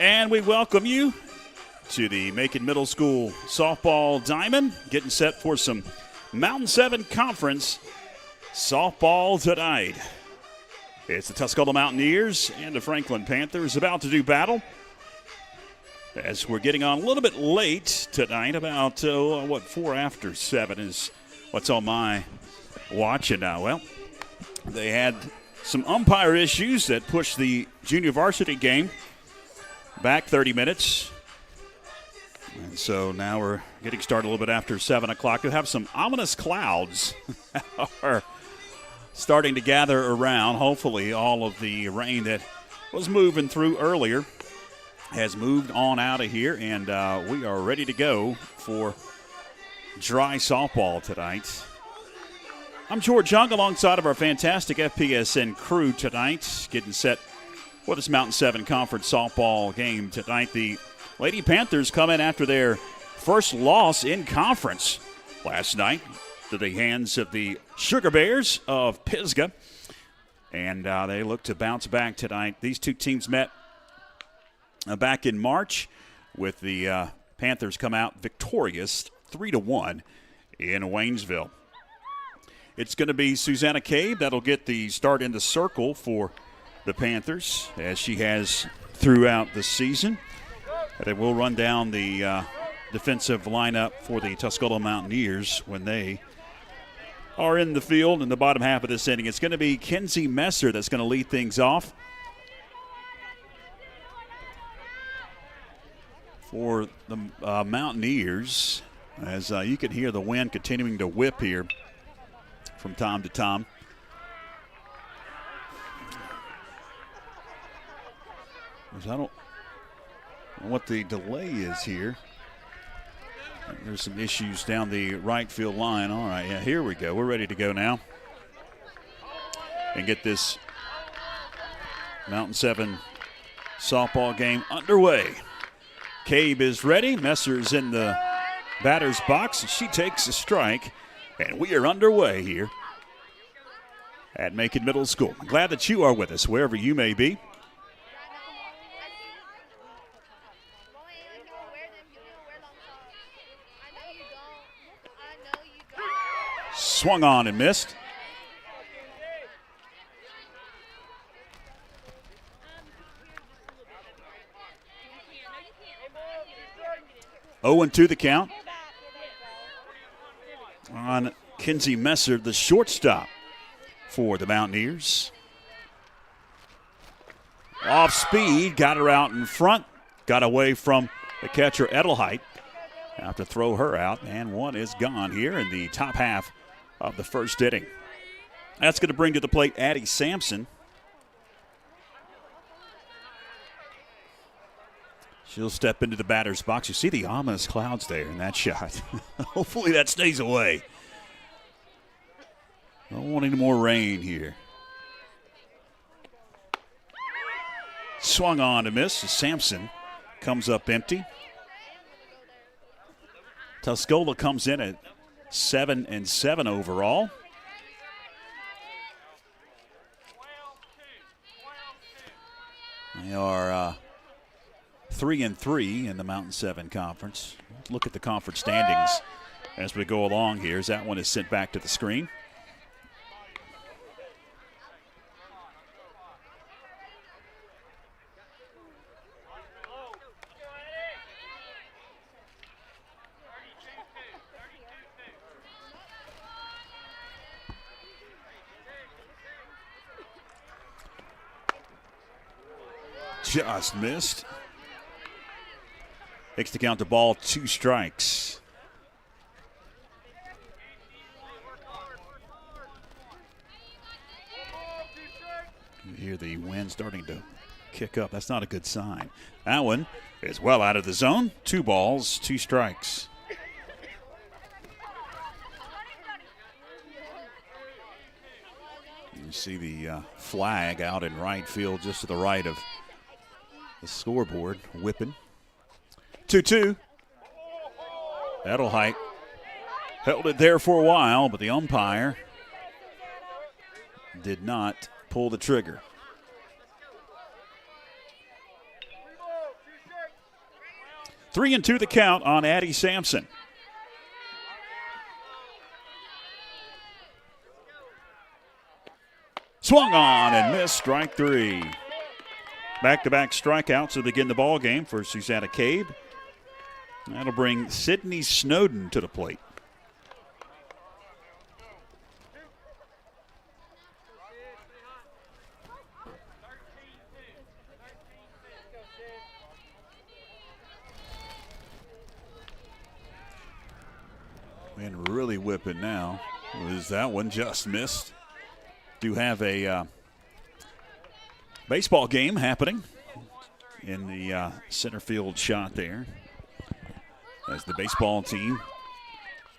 And we welcome you to the Macon Middle School Softball Diamond, getting set for some Mountain 7 Conference softball tonight. It's the Tuscola Mountaineers and the Franklin Panthers about to do battle. As we're getting on a little bit late tonight, about, 4 after 7 is what's on my watch. And well, they had some umpire issues that pushed the junior varsity game back 30 minutes. And so now we're getting started a little bit after 7 o'clock. We'll have some ominous clouds are starting to gather around. Hopefully all of the rain that was moving through earlier has moved on out of here, and we are ready to go for dry softball tonight. I'm George Young alongside of our fantastic FPSN crew tonight, getting set for this Mountain 7 Conference softball game tonight. The Lady Panthers come in after their first loss in conference last night to the hands of the Sugar Bears of Pisgah, and they look to bounce back tonight. These two teams met back in March, with the Panthers come out victorious 3-1 in Waynesville. It's going to be Susanna Cave that'll get the start in the circle for the Panthers, as she has throughout the season. They will run down the defensive lineup for the Tuscola Mountaineers when they are in the field in the bottom half of this inning. It's going to be Kenzie Messer that's going to lead things off for the Mountaineers, as you can hear the wind continuing to whip here from time to time. I don't know what the delay is here. There's some issues down the right field line. All right, yeah, here we go. We're ready to go now and get this Mountain 7 softball game underway. Cabe is ready. Messer's in the batter's box, and she takes a strike, and we are underway here at Macon Middle School. I'm glad that you are with us, wherever you may be. Swung on and missed. Oh, and 2 the count on Kenzie Messer, the shortstop for the Mountaineers. Off speed, got her out in front, got away from the catcher Edelheit. Have to throw her out, and one is gone here in the top half of the first inning. That's going to bring to the plate Addie Sampson. She'll step into the batter's box. You see the ominous clouds there in that shot. Hopefully that stays away. Don't want any more rain here. Swung on to miss. Sampson comes up empty. Tuscola comes in at 7-7 overall. They are 3-3 in the Mountain 7 Conference. Look at the conference standings as we go along here, as that one is sent back to the screen. Just missed. Takes the count to ball, 2 strikes. You hear the wind starting to kick up. That's not a good sign. That one is well out of the zone. 2 balls, 2 strikes. You see the flag out in right field just to the right of the scoreboard, whipping. 2-2. Edelheit held it there for a while, but the umpire did not pull the trigger. 3-2 the count on Addie Sampson. Swung on and missed, strike 3. Back-to-back strikeouts to begin the ball game for Susanna Cabe. That'll bring Sydney Snowden to the plate. And really whipping now. Was that one just missed? Do have a baseball game happening in the center field shot there. As the baseball team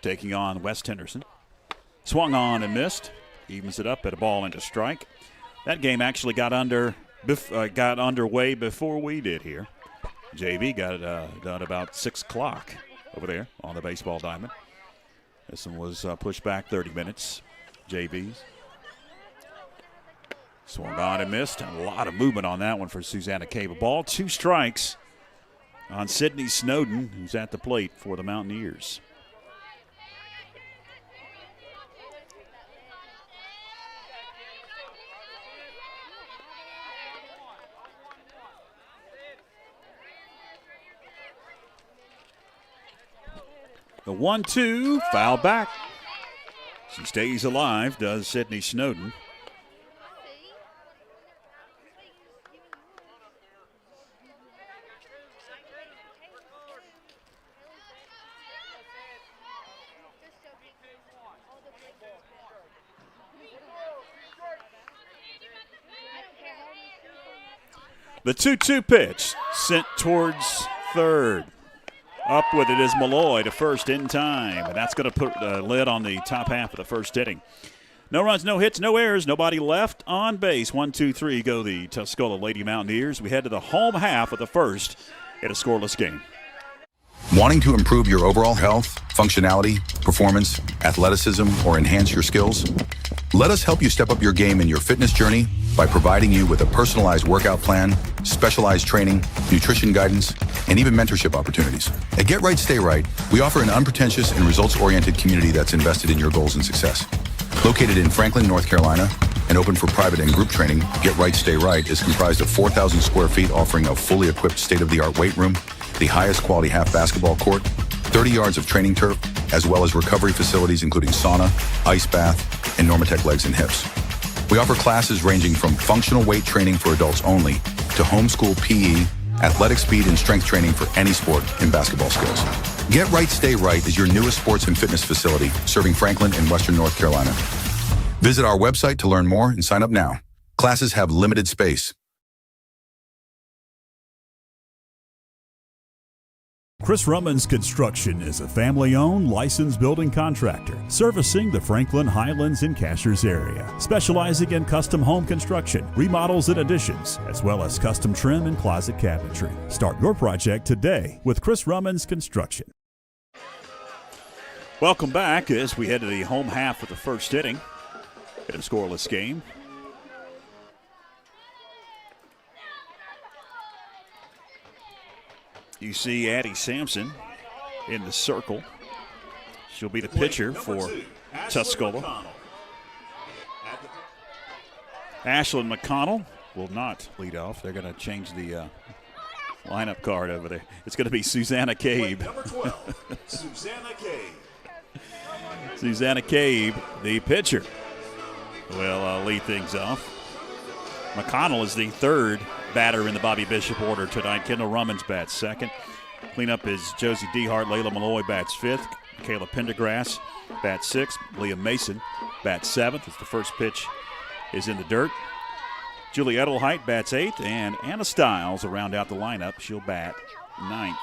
taking on West Henderson. Swung on and missed. Evens it up at a ball and a strike. That game actually got underway before we did here. JV got it done about 6 o'clock over there on the baseball diamond. This one was pushed back 30 minutes. JV's. Swung on and missed. A lot of movement on that one for Susanna Cabe. A ball, 2 strikes on Sydney Snowden, who's at the plate for the Mountaineers. The 1-2, foul back. She stays alive, does Sydney Snowden. The 2-2 pitch sent towards third. Up with it is Malloy to first in time, and that's going to put a lid on the top half of the first inning. No runs, no hits, no errors, nobody left on base. 1-2-3 go the Tuscola Lady Mountaineers. We head to the home half of the first in a scoreless game. Wanting to improve your overall health, functionality, performance, athleticism, or enhance your skills? Let us help you step up your game in your fitness journey by providing you with a personalized workout plan, specialized training, nutrition guidance, and even mentorship opportunities. At Get Right, Stay Right, we offer an unpretentious and results-oriented community that's invested in your goals and success. Located in Franklin, North Carolina, and open for private and group training, Get Right, Stay Right is comprised of 4,000 square feet offering a fully equipped state-of-the-art weight room, the highest quality half basketball court, 30 yards of training turf, as well as recovery facilities including sauna, ice bath, and Normatec legs and hips. We offer classes ranging from functional weight training for adults only to homeschool PE, athletic speed, and strength training for any sport and basketball skills. Get Right, Stay Right is your newest sports and fitness facility serving Franklin and Western North Carolina. Visit our website to learn more and sign up now. Classes have limited space. Chris Rummans Construction is a family-owned, licensed building contractor servicing the Franklin, Highlands, and Cashers area, specializing in custom home construction, remodels and additions, as well as custom trim and closet cabinetry. Start your project today with Chris Rummans Construction. Welcome back as we head to the home half of the first inning in a scoreless game. You see Addie Sampson in the circle. She'll be the pitcher for Tuscola. Ashlyn McConnell will not lead off. They're going to change the lineup card over there. It's going to be Susanna Cabe. Number 12, Susanna Cabe. Susanna Cabe, the pitcher, will lead things off. McConnell is the third batter in the Bobby Bishop order tonight. Kendall Rummans bats second. Cleanup is Josie Dehart. Layla Malloy bats fifth. Kayla Pendergrass bats sixth. Leah Mason bats seventh as the first pitch is in the dirt. Julie Edelheit bats eighth, and Anna Stiles will round out the lineup. She'll bat ninth.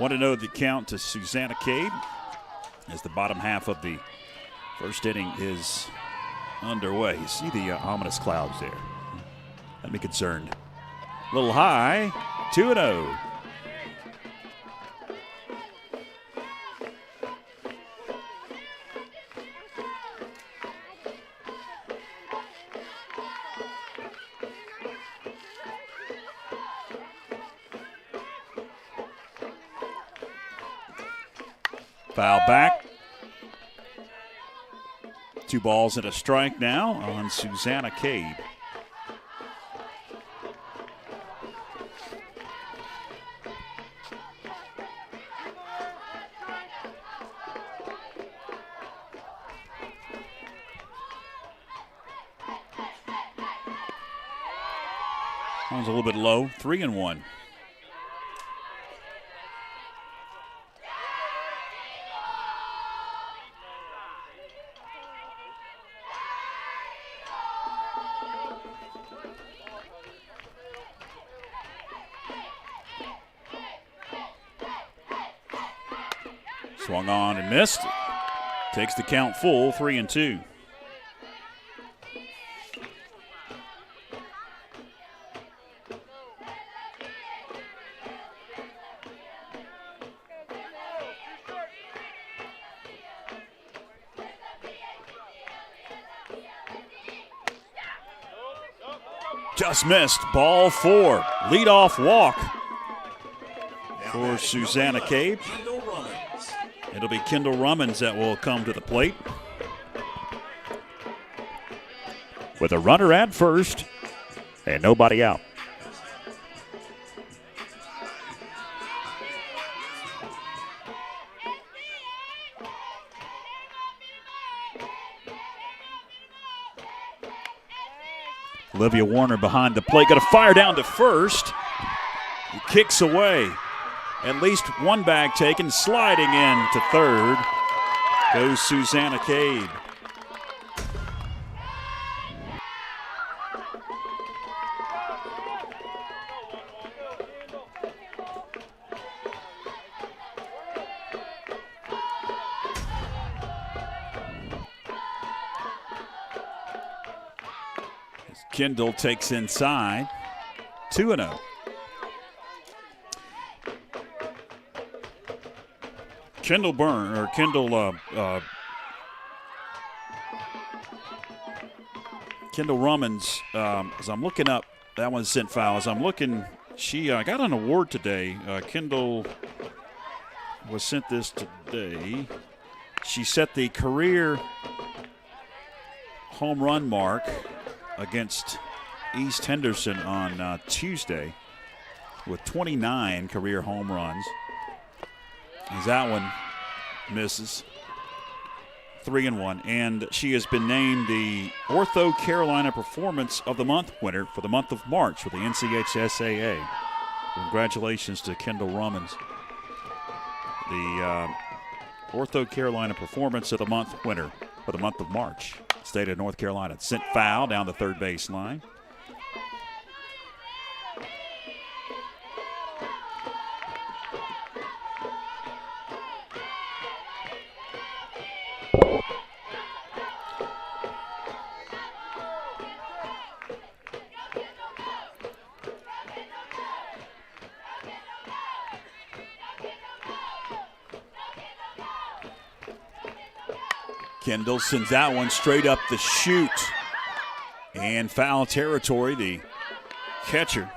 Want to know the count to Susanna Cabe as the bottom half of the first inning is underway. You see the ominous clouds there. I'd be concerned. A little high, 2-0. Foul back. 2 balls and a strike now on Susanna Cade. That was a little bit low. 3-1. Swung on and missed. Takes the count full, 3-2. Just missed. Ball 4. Leadoff walk for Susanna Cade. It'll be Kendall Rummins that will come to the plate. With a runner at first and nobody out. Olivia Warner behind the plate. Got to fire down to first. He kicks away. At least one bag taken. Sliding in to third goes Susanna Cade. Kendall takes inside. 2-0. Kendall Rummins, as I'm looking up, that one's sent foul. As I'm looking, she got an award today. Kendall was sent this today. She set the career home run mark against East Henderson on Tuesday with 29 career home runs. As that one misses. 3-1. And she has been named the Ortho Carolina Performance of the Month winner for the month of March with the NCHSAA. Congratulations to Kendall Rummins, the Ortho Carolina Performance of the Month winner for the month of March. State of North Carolina. Sent foul down the third base line. Kendall sends that one straight up the chute. And foul territory, the catcher,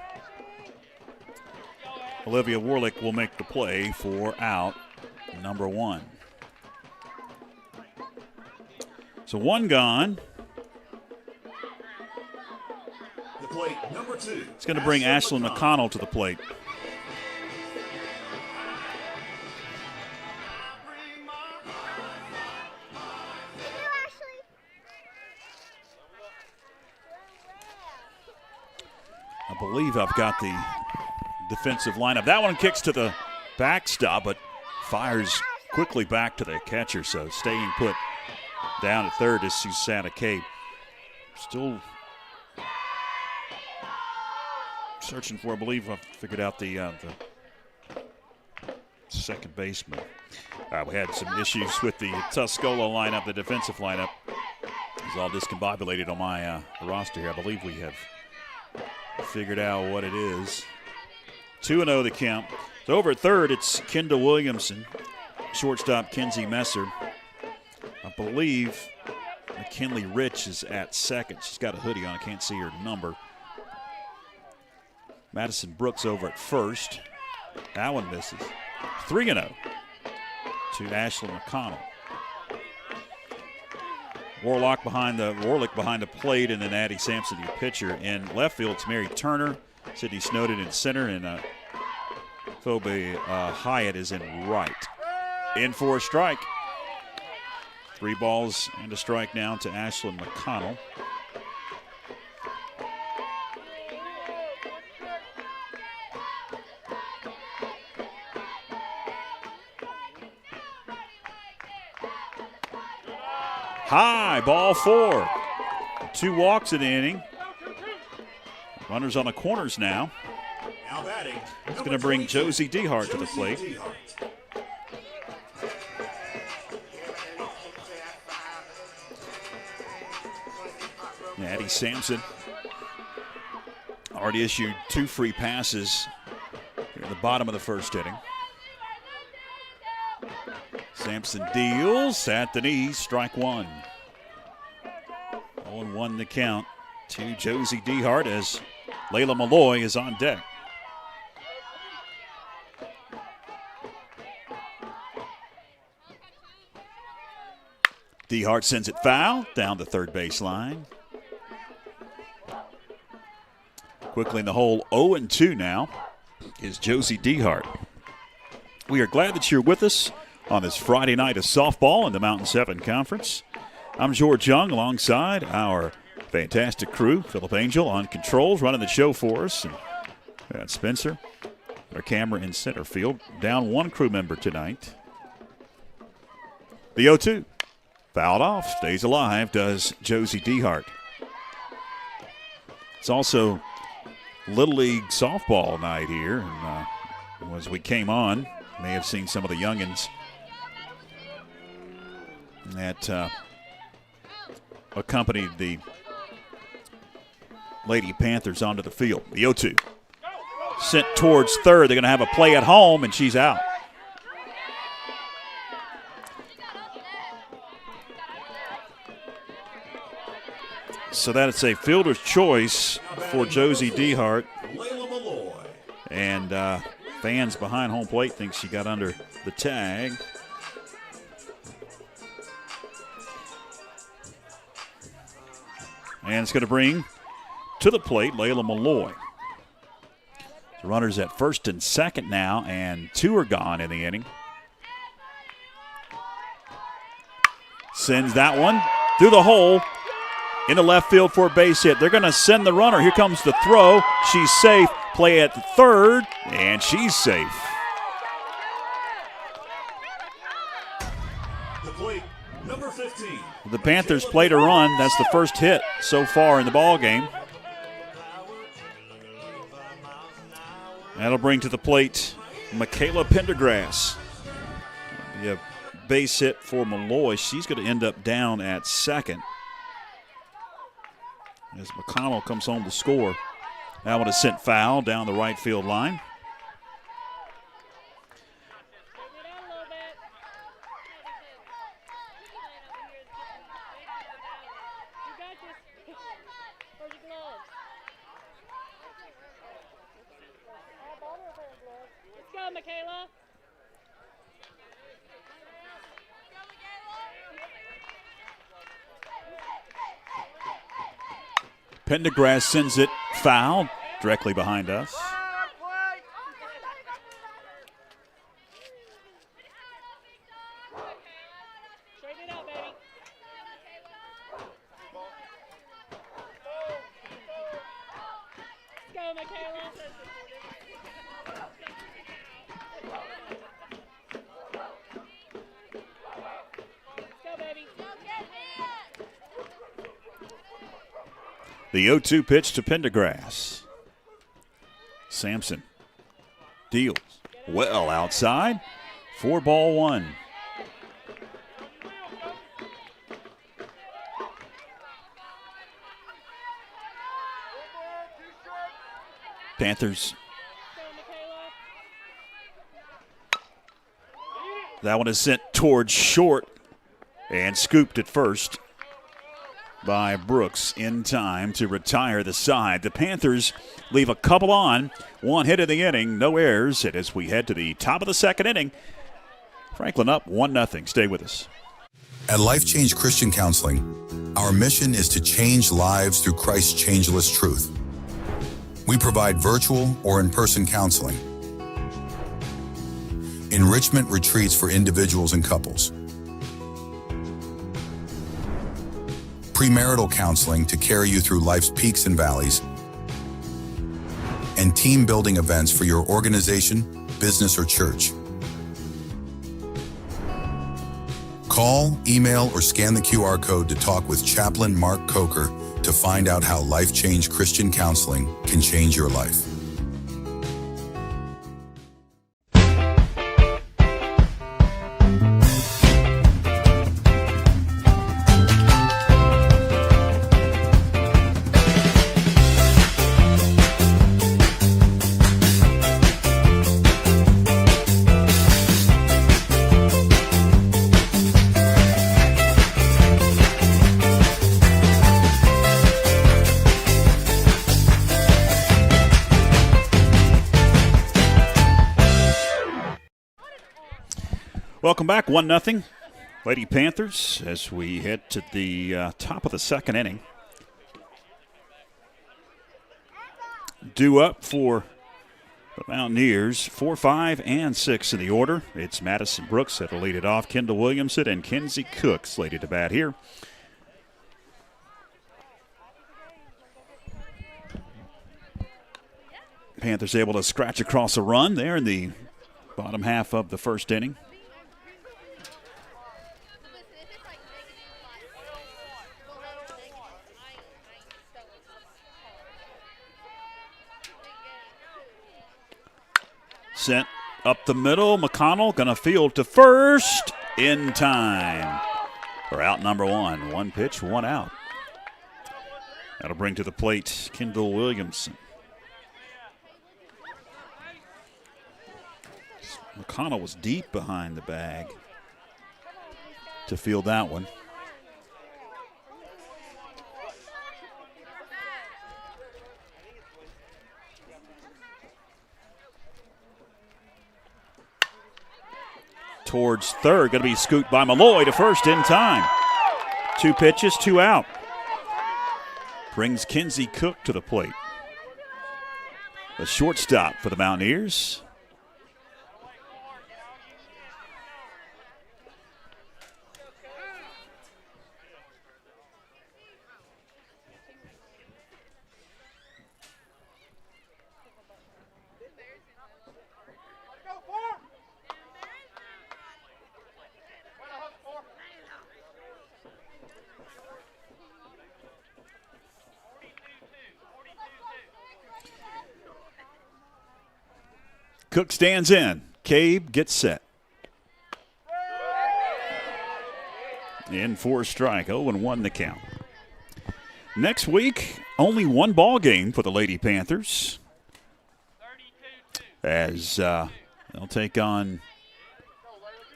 Olivia Warlick, will make the play for out number 1. So 1 gone. The plate, number 2. It's going to bring Ashlyn McConnell to the plate. I believe I've got the defensive lineup. That one kicks to the backstop, but fires quickly back to the catcher. So staying put down at third is Susanna Cade. Still searching for, I believe I've figured out the second baseman. We had some issues with the Tuscola lineup, the defensive lineup. It's all discombobulated on my roster here. I believe we have figured out what it is. 2-0 the count. So over at third, it's Kendall Williamson. Shortstop, Kenzie Messer. I believe McKinley Rich is at second. She's got a hoodie on. I can't see her number. Madison Brooks over at first. That one misses. 3-0. to Ashlyn McConnell. Warlick behind the plate, and then Addie Sampson, the pitcher. In left field, it's Mary Turner. Sydney Snowden in center, and Phoebe Hyatt is in right. In for a strike. 3 balls and a strike now to Ashlyn McConnell. High, ball 4. 2 walks in the inning. Runners on the corners now. Now batting. It's going to bring Josie Dehart to the plate. Addie Sampson already issued 2 free passes here at the bottom of the first inning. Sampson deals at the knee, strike 1. 0-1 the count to Josie Dehart as Layla Malloy is on deck. Dehart sends it foul down the third base line. Quickly in the hole, 0-2 now is Josie Dehart. We are glad that you're with us on this Friday night of softball in the Mountain 7 Conference. I'm George Young alongside our fantastic crew. Philip Angel on controls, running the show for us. And Spencer, our camera in center field. Down 1 crew member tonight. The 0-2. Fouled off, stays alive, does Josie Dehart. It's also Little League softball night here. And as we came on, may have seen some of the youngins that accompanied the Lady Panthers onto the field. The 0-2. Sent towards third. They're going to have a play at home, and she's out. So that's a fielder's choice for Josie Dehart. And fans behind home plate think she got under the tag. And it's going to bring to the plate Layla Malloy. So runners at first and second now, and 2 are gone in the inning. Sends that one through the hole in the left field for a base hit. They're going to send the runner. Here comes the throw. She's safe. Play at the third, and she's safe. The plate, number 15. The Panthers played a run. That's the first hit so far in the ball game. That'll bring to the plate Michaela Pendergrass. A base hit for Malloy. She's going to end up down at second as McConnell comes home to score. That one is sent foul down the right field line. Let's go, Michaela. Pendergrass sends it foul directly behind us. Straighten it out, baby. Let's go, Michaela. Let's go, baby. The 0-2 pitch to Pendergrass. Sampson deals well outside. 4-1. Panthers. That one is sent towards short and scooped at first by Brooks in time to retire the side. The Panthers leave a couple on. 1 hit in the inning, no errors. And as we head to the top of the second inning, Franklin up 1-0. Stay with us. At Life Change Christian Counseling, our mission is to change lives through Christ's changeless truth. We provide virtual or in-person counseling, enrichment retreats for individuals and couples, premarital counseling to carry you through life's peaks and valleys, and team-building events for your organization, business, or church. Call, email, or scan the QR code to talk with Chaplain Mark Coker to find out how Life Change Christian Counseling can change your life. Welcome back, 1-0. Lady Panthers as we head to the top of the second inning. Due up for the Mountaineers, 4, 5, and 6 in the order. It's Madison Brooks that'll lead it off. Kendall Williamson and Kenzie Cook slated to bat here. Panthers able to scratch across a run there in the bottom half of the first inning. Sent up the middle. McConnell going to field to first in time for out number one. One pitch, one out. That'll bring to the plate Kendall Williamson. McConnell was deep behind the bag to field that one. Towards third, going to be scooped by Malloy to first in time. 2 pitches, 2 out. Brings Kenzie Cook to the plate. The shortstop for the Mountaineers. Cook stands in. Cabe gets set. In for a strike. 0-1 the count. Next week, only one ball game for the Lady Panthers. As they'll take on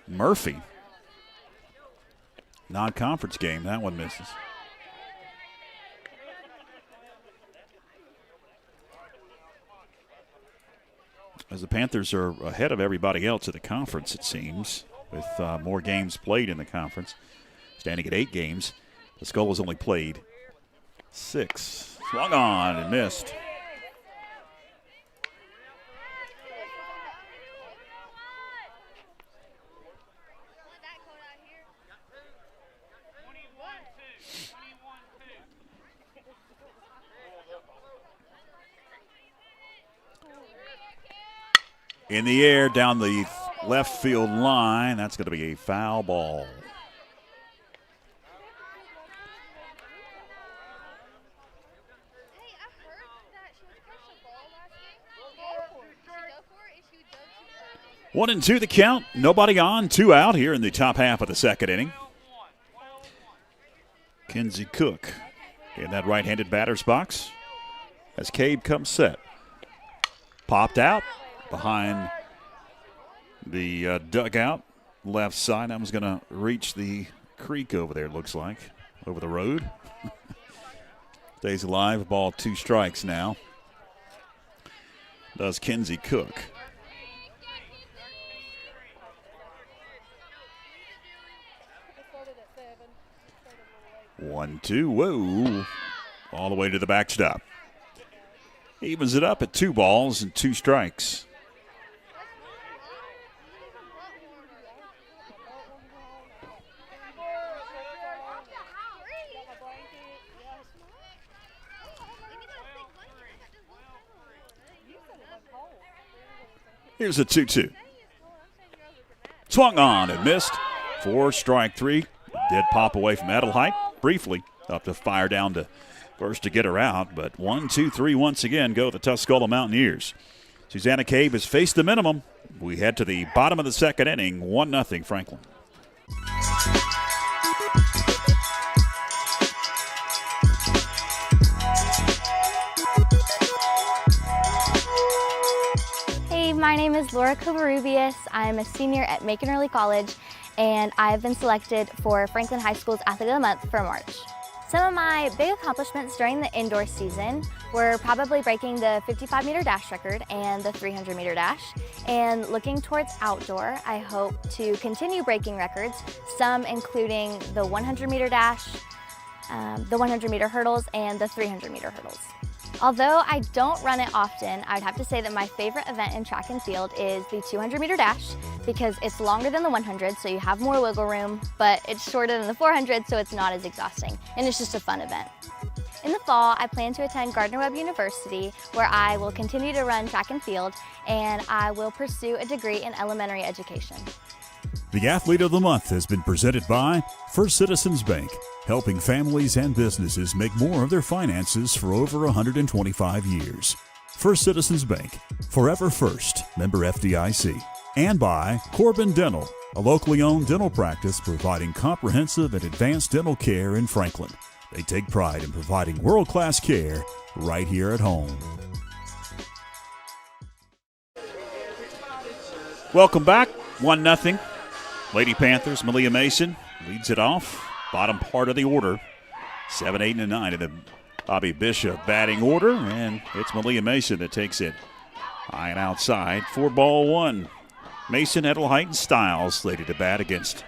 Murphy. Non-conference game. That one misses. As the Panthers are ahead of everybody else in the conference, it seems, with more games played in the conference. Standing at 8 games. Tuscola's only played 6. Swung on and missed. In the air down the left field line. That's going to be a foul ball. Hey, I heard that she was catching the ball last game. Did she go for it? Is she dug 1-2 the count. Nobody on, 2 out here in the top half of the second inning. Kenzie Cook in that right-handed batter's box as Cabe comes set. Popped out behind the dugout left side. That was going to reach the creek over there, looks like, over the road. Stays alive. Ball 2 strikes now. Does Kenzie Cook. 1-2. Whoa. All the way to the backstop. Evens it up at 2 balls and 2 strikes. Here's a 2-2. Swung on and missed. 4, strike 3. Did pop away from Adelheid briefly. Up to fire down to first to get her out. But 1-2-3 once again go the Tuscola Mountaineers. Susanna Cave has faced the minimum. We head to the bottom of the second inning. 1-0 Franklin. Hey, my name is Laura Covarrubias. I'm a senior at Macon Early College, and I've been selected for Franklin High School's Athlete of the Month for March. Some of my big accomplishments during the indoor season were probably breaking the 55-meter dash record and the 300-meter dash. And looking towards outdoor, I hope to continue breaking records, some including the 100-meter dash, the 100-meter hurdles, and the 300-meter hurdles. Although I don't run it often, I'd have to say that my favorite event in track and field is the 200-meter dash because it's longer than the 100, so you have more wiggle room, but it's shorter than the 400, so it's not as exhausting, and it's just a fun event. In the fall, I plan to attend Gardner-Webb University, where I will continue to run track and field, and I will pursue a degree in elementary education. The Athlete of the Month has been presented by First Citizens Bank, helping families and businesses make more of their finances for over 125 years. First Citizens Bank, forever first, member FDIC. And by Corbin Dental, a locally owned dental practice providing comprehensive and advanced dental care in Franklin. They take pride in providing world-class care right here at home. Welcome back. 1-0. Lady Panthers, Malia Mason leads it off. Bottom part of the order. 7, 8, and 9 in the Bobby Bishop batting order. And it's Malia Mason that takes it high and outside. 4-1. Mason, Edelheit, and Stiles slated to bat against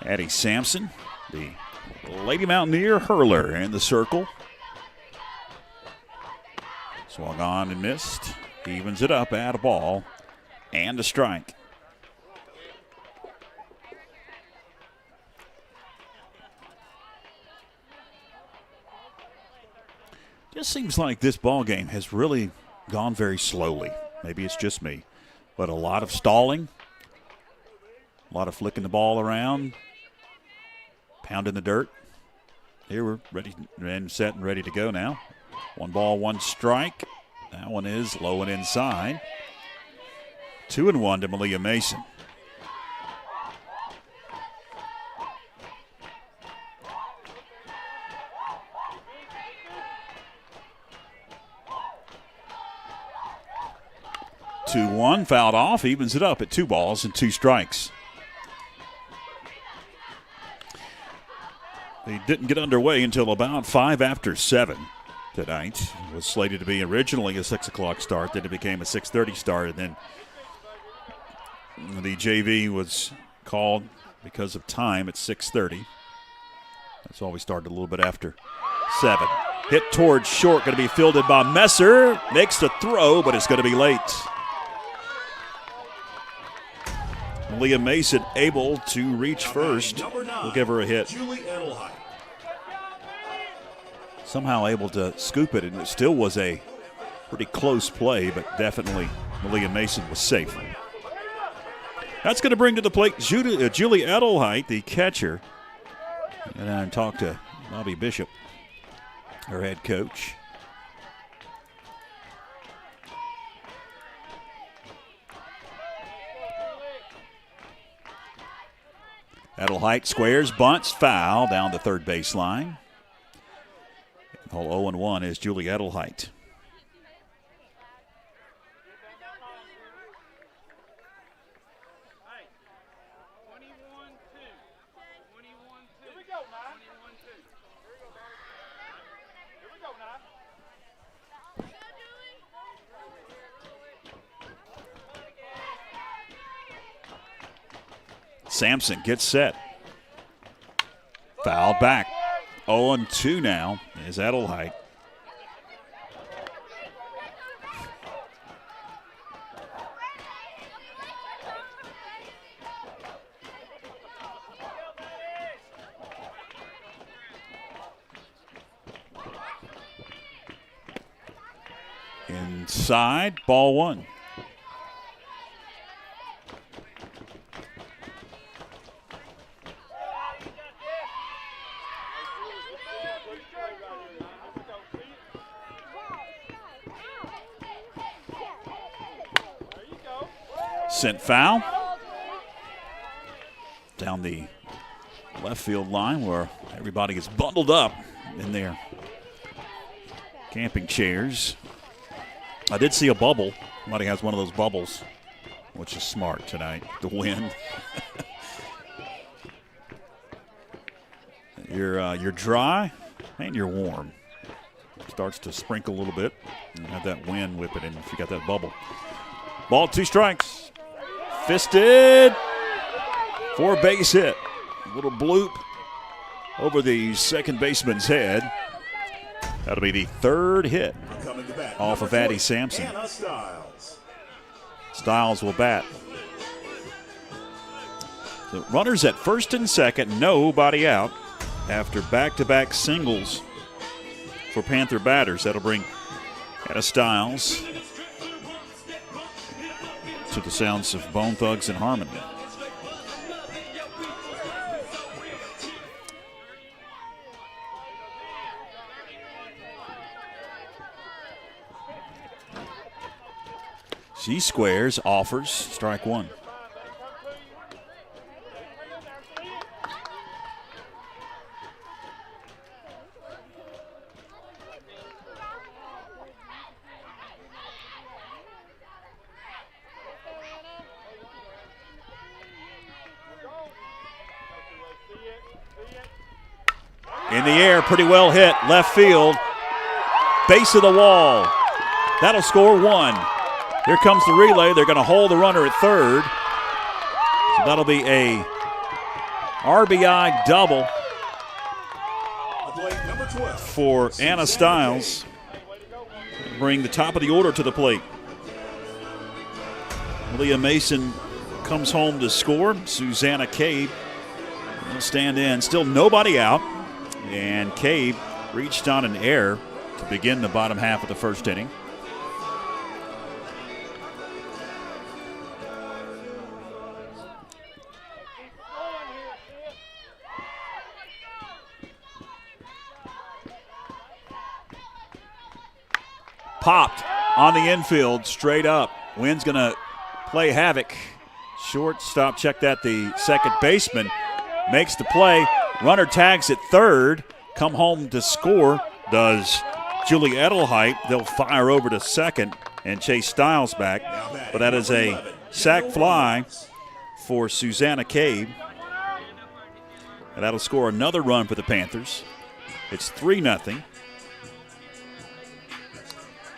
Addie Sampson, the Lady Mountaineer hurler in the circle. Swung on and missed. Evens it up, add a ball and a strike. Just seems like this ball game has really gone very slowly. Maybe it's just me, but a lot of stalling, a lot of flicking the ball around, pounding the dirt. Here we're ready and set and ready to go now. 1-1 strike. That one is low and inside. 2-1 to Malia Mason. Two-one, fouled off, evens it up at 2 balls and 2 strikes. They didn't get underway until about 5 after 7 tonight. It was slated to be originally a 6 o'clock start, then it became a 6:30 start, and then the JV was called because of time at 6:30. That's why we started a little bit after 7. Hit towards short, going to be fielded by Messer. Makes the throw, but it's going to be late. Malia Mason able to reach first. We'll give her a hit. Somehow able to scoop it, and it still was a pretty close play, but definitely Malia Mason was safe. That's going to bring to the plate Julie Edelheit, the catcher. And I talked to Bobby Bishop, her head coach. Edelheit squares, bunts, foul down the third baseline. Hole 0-1 is Julie Edelheit. Sampson gets set. Fouled back. 0-2 now is Edelheit. Inside, ball one. Sent foul down the left field line where everybody is bundled up in their camping chairs. I did see a bubble. Somebody has one of those bubbles, which is smart tonight, the wind. You're dry and you're warm. Starts to sprinkle a little bit and have that wind whip it in if you got that bubble. Ball, 2 strikes. Fisted for a base hit. A little bloop over the second baseman's head. That'll be the 3rd hit off of Addie Sampson. Stiles will bat. So runners at first and second, nobody out after back-to-back singles for Panther batters. That'll bring Anna Stiles to the sounds of Bone Thugs and Harmony. She squares, offers, strike one. In the air, pretty well hit, left field, base of the wall. That'll score 1. Here comes the relay. They're going to hold the runner at third. So that'll be a RBI double for Anna Stiles. Bring the top of the order to the plate. Leah Mason comes home to score. Susanna Cabe will stand in. Still nobody out. And Cabe reached on an error to begin the bottom half of the first inning. Popped on the infield, straight up. Wynn's going to play havoc. Shortstop checked that. The second baseman makes the play. Runner tags at third. Come home to score does Julie Edelheit. They'll fire over to second and chase Stiles back. But that is a sac fly for Susanna Cabe. And that'll score another run for the Panthers. It's 3-0.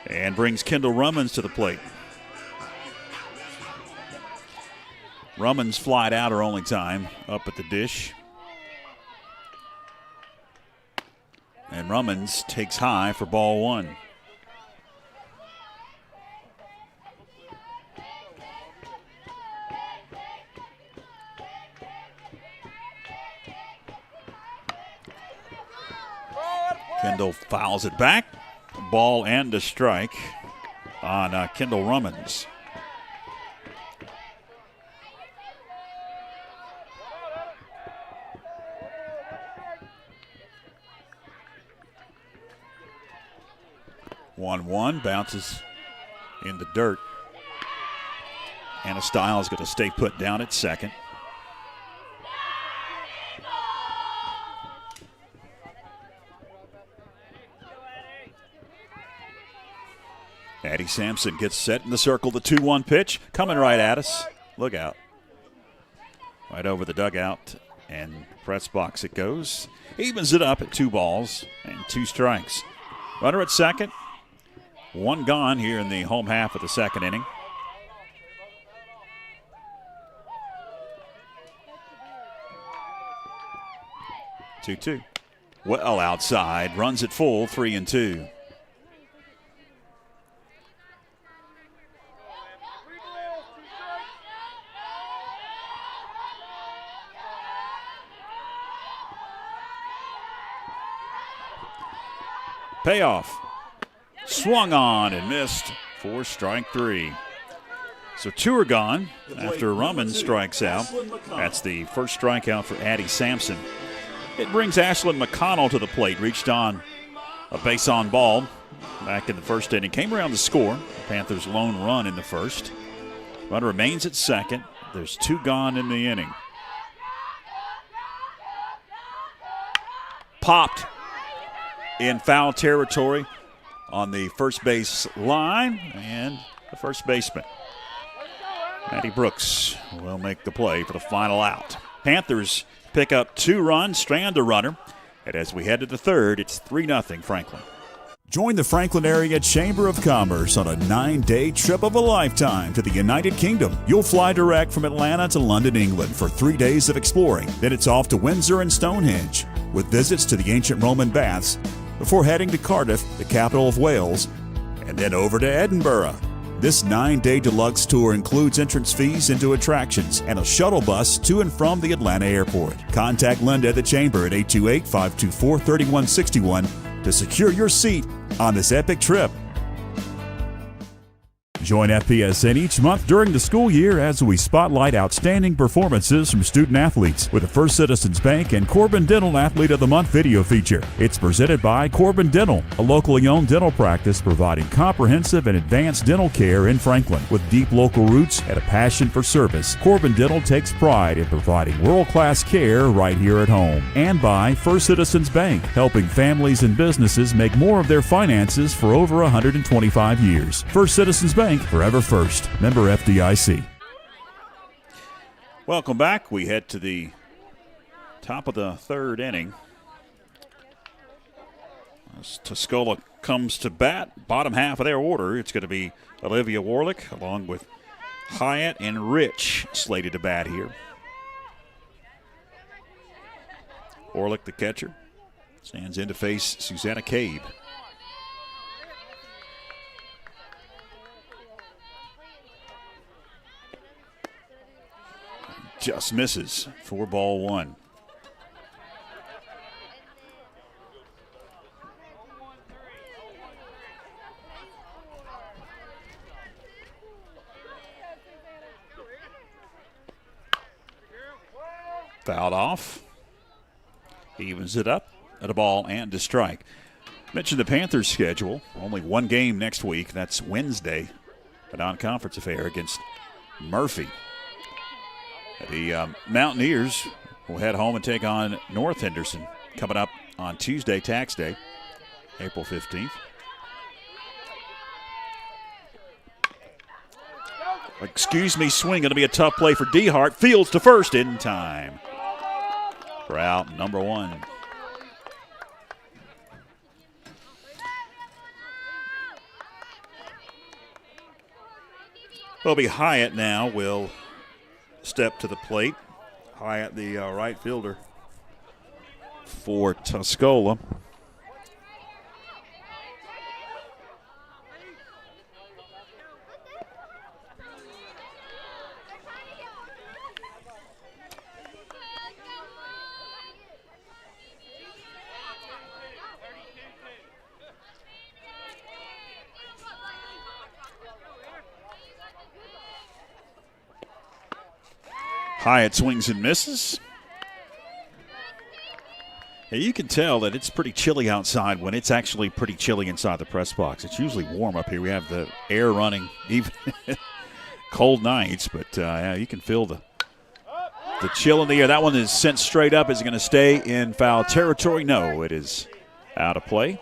And brings Kendall Rummins to the plate. Rummins flied out her only time up at the dish. And Rummins takes high for ball 1. Kendall fouls it back. Ball and a strike on Kendall Rummins. One bounces in the dirt. Anna Stiles going to stay put down at second. Addie Sampson gets set in the circle. The 2-1 pitch coming right at us. Look out. Right over the dugout and press box it goes. Evens it up at 2 balls and 2 strikes. Runner at second. 1 gone here in the home half of the second inning. Two. well outside, runs it full, 3-2. Payoff. Swung on and missed for strike 3. So 2 are gone after Rumman strikes out. That's the first strikeout for Addie Sampson. It brings Ashlyn McConnell to the plate. Reached on a base on ball back in the first inning. Came around to score. The Panthers' lone run in the first. Runner remains at second. There's 2 gone in the inning. Popped in foul territory on the first base line, and the first baseman, Maddie Brooks, will make the play for the final out. Panthers pick up 2 runs, strand a runner, and as we head to the third, it's 3-0 Franklin. Join the Franklin Area Chamber of Commerce on a 9-day trip of a lifetime to the United Kingdom. You'll fly direct from Atlanta to London, England for 3 days of exploring. Then it's off to Windsor and Stonehenge with visits to the ancient Roman baths before heading to Cardiff, the capital of Wales, and then over to Edinburgh. This 9-day deluxe tour includes entrance fees into attractions and a shuttle bus to and from the Atlanta airport. Contact Linda at the Chamber at 828-524-3161 to secure your seat on this epic trip. Join FPSN each month during the school year as we spotlight outstanding performances from student athletes with the First Citizens Bank and Corbin Dental Athlete of the Month video feature. It's presented by Corbin Dental, a locally owned dental practice providing comprehensive and advanced dental care in Franklin. With deep local roots and a passion for service, Corbin Dental takes pride in providing world-class care right here at home. And by First Citizens Bank, helping families and businesses make more of their finances for over 125 years. First Citizens Bank, forever first. Member FDIC. Welcome back. We head to the top of the third inning. As Tuscola comes to bat, bottom half of their order, it's going to be Olivia Warlick along with Hyatt and Rich slated to bat here. Warlick, the catcher, stands in to face Susanna Cabe. Just misses for ball 1. Fouled off. Evens it up at a ball and a strike. Mentioned the Panthers' schedule. Only 1 game next week. That's Wednesday. A non-conference affair against Murphy. The Mountaineers will head home and take on North Henderson coming up on Tuesday, Tax Day, April 15th. Excuse me, swing. Going to be a tough play for DeHart. Fields to first in time. For out number 1. It'll be Hyatt now. Will step to the plate. Hyatt, the right fielder for Tuscola. Hyatt swings and misses. Hey, you can tell that it's pretty chilly outside when it's actually pretty chilly inside the press box. It's usually warm up here. We have the air running, even cold nights, but yeah, you can feel the chill in the air. That one is sent straight up. Is it going to stay in foul territory? No, it is out of play.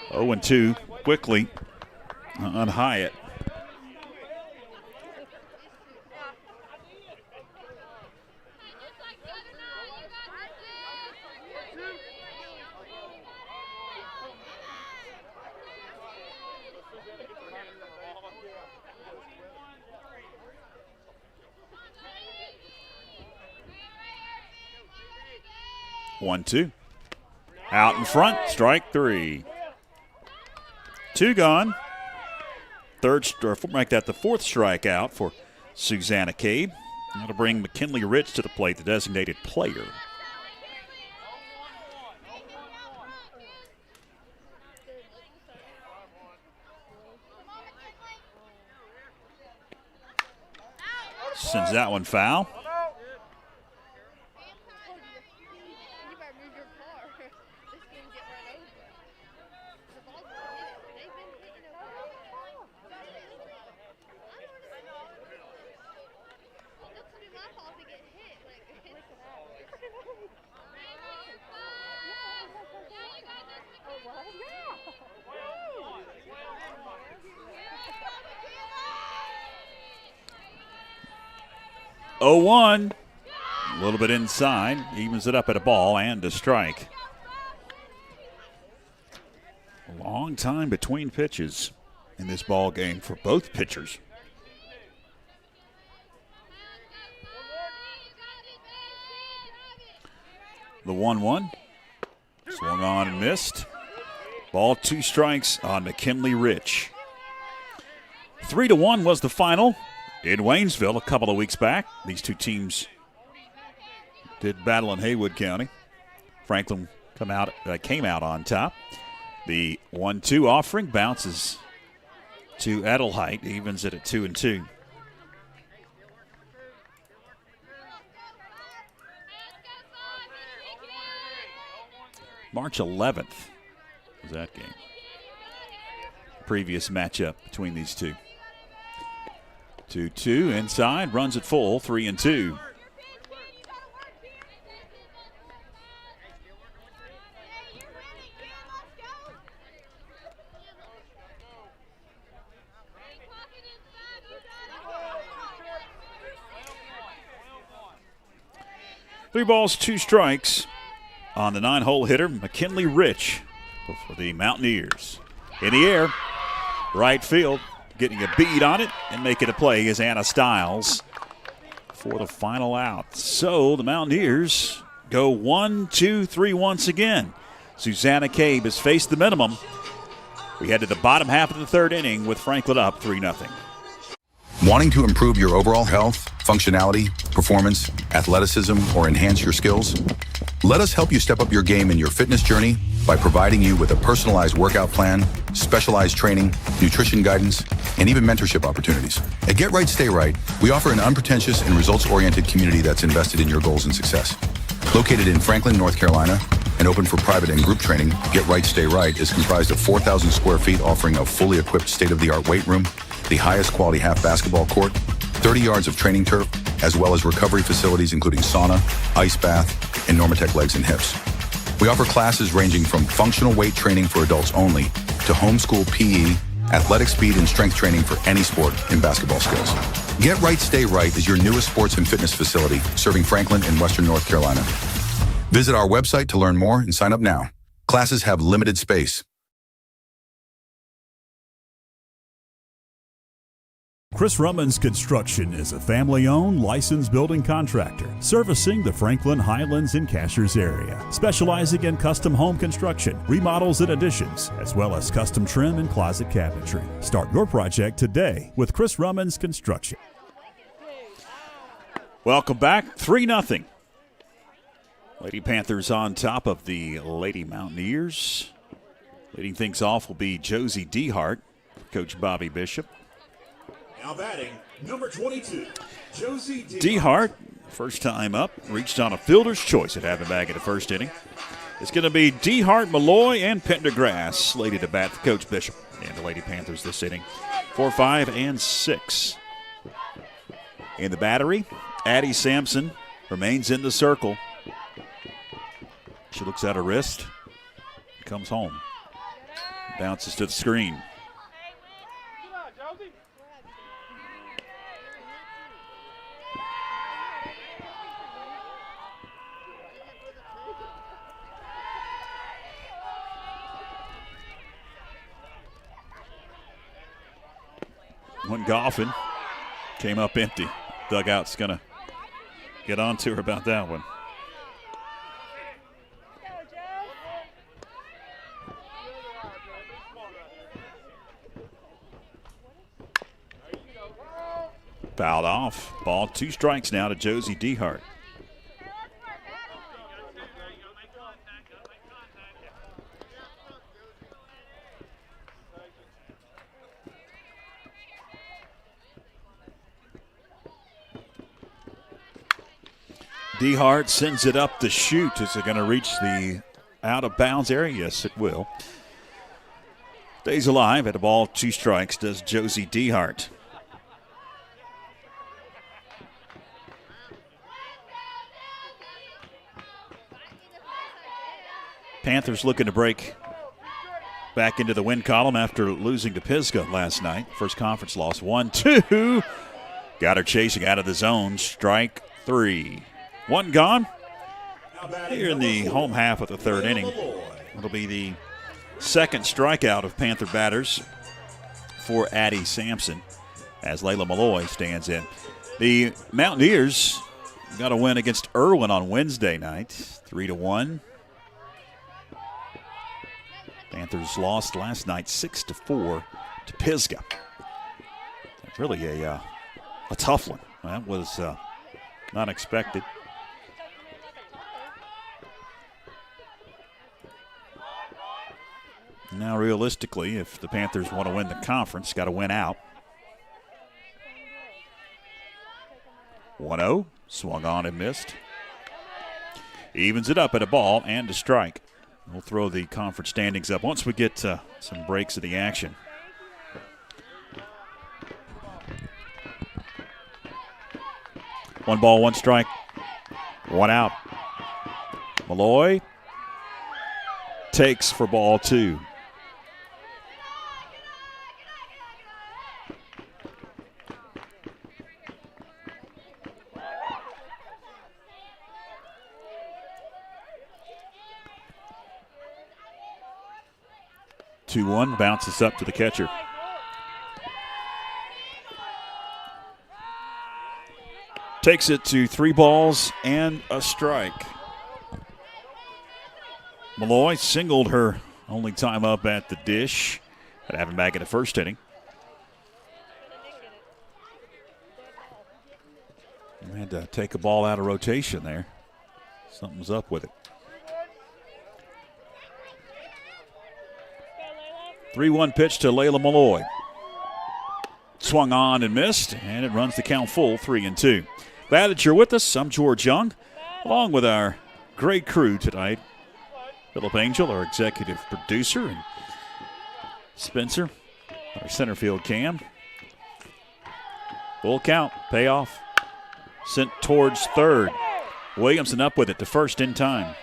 0-2 quickly on Hyatt. 1-2. Out in front, strike 3. 2 gone. Make that the 4th strikeout for Susanna Cabe. That'll bring McKinley Rich to the plate, the designated player. Sends that one foul. You better move your car. This game get run over. The ball's been hit. They've been hitting it over. That's gonna be my fault to get hit. Like, Oh, 1. A little bit inside. Evens it up at a ball and a strike. A long time between pitches in this ball game for both pitchers. The 1-1. Swung on and missed. Ball 2 strikes on McKinley Rich. 3-1 was the final in Waynesville a couple of weeks back. These two teams did battle in Haywood County. Franklin came out on top. The 1-2 offering bounces to Adelheid, evens it at 2-2. March 11th was that game. Previous matchup between these two. 2-2 inside, runs it full, 3-2. Three balls, 2 strikes on the 9-hole hitter, McKinley Rich for the Mountaineers. In the air, right field, getting a bead on it and making a play is Anna Stiles for the final out. So the Mountaineers go 1-2-3 once again. Susanna Cabe has faced the minimum. We head to the bottom half of the 3rd inning with Franklin up 3-0. Wanting to improve your overall health, functionality, performance, athleticism, or enhance your skills? Let us help you step up your game in your fitness journey by providing you with a personalized workout plan, specialized training, nutrition guidance, and even mentorship opportunities. At Get Right, Stay Right, we offer an unpretentious and results-oriented community that's invested in your goals and success. Located in Franklin, North Carolina, and open for private and group training, Get Right, Stay Right is comprised of 4,000 square feet offering a fully equipped state-of-the-art weight room, the highest quality half basketball court, 30 yards of training turf, as well as recovery facilities including sauna, ice bath, and Normatec legs and hips. We offer classes ranging from functional weight training for adults only to homeschool PE, athletic speed and strength training for any sport and basketball skills. Get Right, Stay Right is your newest sports and fitness facility serving Franklin and Western North Carolina. Visit our website to learn more and sign up now. Classes have limited space. Chris Rummans Construction is a family-owned, licensed building contractor servicing the Franklin, Highlands, and Cashers area, specializing in custom home construction, remodels, and additions, as well as custom trim and closet cabinetry. Start your project today with Chris Rummans Construction. Welcome back, 3-0. Lady Panthers on top of the Lady Mountaineers. Leading things off will be Josie Dehart, Coach Bobby Bishop. Now batting, number 22, Josie Dehart, first time up, reached on a fielder's choice at having back in the 1st inning. It's going to be Dehart, Malloy, and Pendergrass slated to bat for Coach Bishop and the Lady Panthers this inning. 4, 5, and 6. In the battery, Addie Sampson remains in the circle. She looks at her wrist, comes home, bounces to the screen. Went golfing, came up empty. Dugout's going to get on to her about that one. Fouled off. Ball 2 strikes now to Josie Dehart. Dehart sends it up the chute. Is it going to reach the out-of-bounds area? Yes, it will. Stays alive at a ball 2 strikes does Josie Dehart. Panthers looking to break back into the win column after losing to Pisgah last night. First conference loss, 1-2. Got her chasing out of the zone. Strike 3. 1 gone. Here in the home half of the 3rd inning. It'll be the second strikeout of Panther batters for Addie Sampson as Layla Malloy stands in. The Mountaineers got a win against Irwin on Wednesday night, 3-1. Panthers lost last night 6-4 to Pisgah. Really a tough one. That was not expected. Now, realistically, if the Panthers want to win the conference, got to win out. 1-0, swung on and missed. Evens it up at a ball and a strike. We'll throw the conference standings up once we get some breaks of the action. One ball, 1 strike, 1 out. Malloy takes for ball 2. Two-one bounces up to the catcher. Takes it to 3 balls and a strike. Malloy singled her only time up at the dish. Had to have him back in the 1st inning. And had to take a ball out of rotation there. Something's up with it. 3-1 pitch to Layla Malloy. Swung on and missed, and it runs the count full, 3-2. Glad that you're with us. I'm George Young, along with our great crew tonight. Philip Angel, our executive producer, and Spencer, our center field cam. Full count, payoff. Sent towards 3rd. Williamson up with it to 1st in time.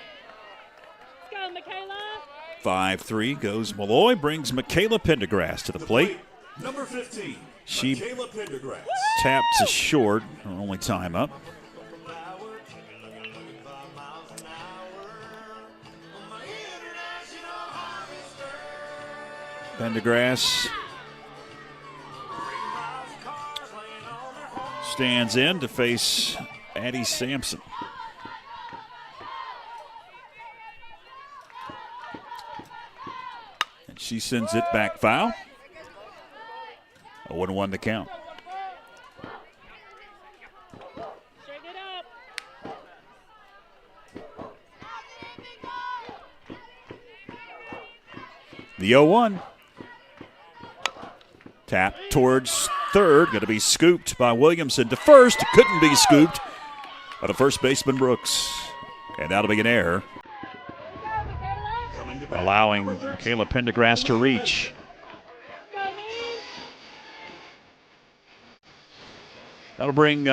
5-3 goes Malloy, brings Michaela Pendergrass to the plate. Number 15, she Michaela Pendergrass. tapped to short, her only time up. Pendergrass stands in to face Addie Sampson. She sends it back foul. 0-1 the count. Straighten it up. The 0-1. Tap towards 3rd. Going to be scooped by Williamson to 1st. Couldn't be scooped by the first baseman Brooks. And that'll be an error, allowing Michaela Pendergrass to reach. That'll bring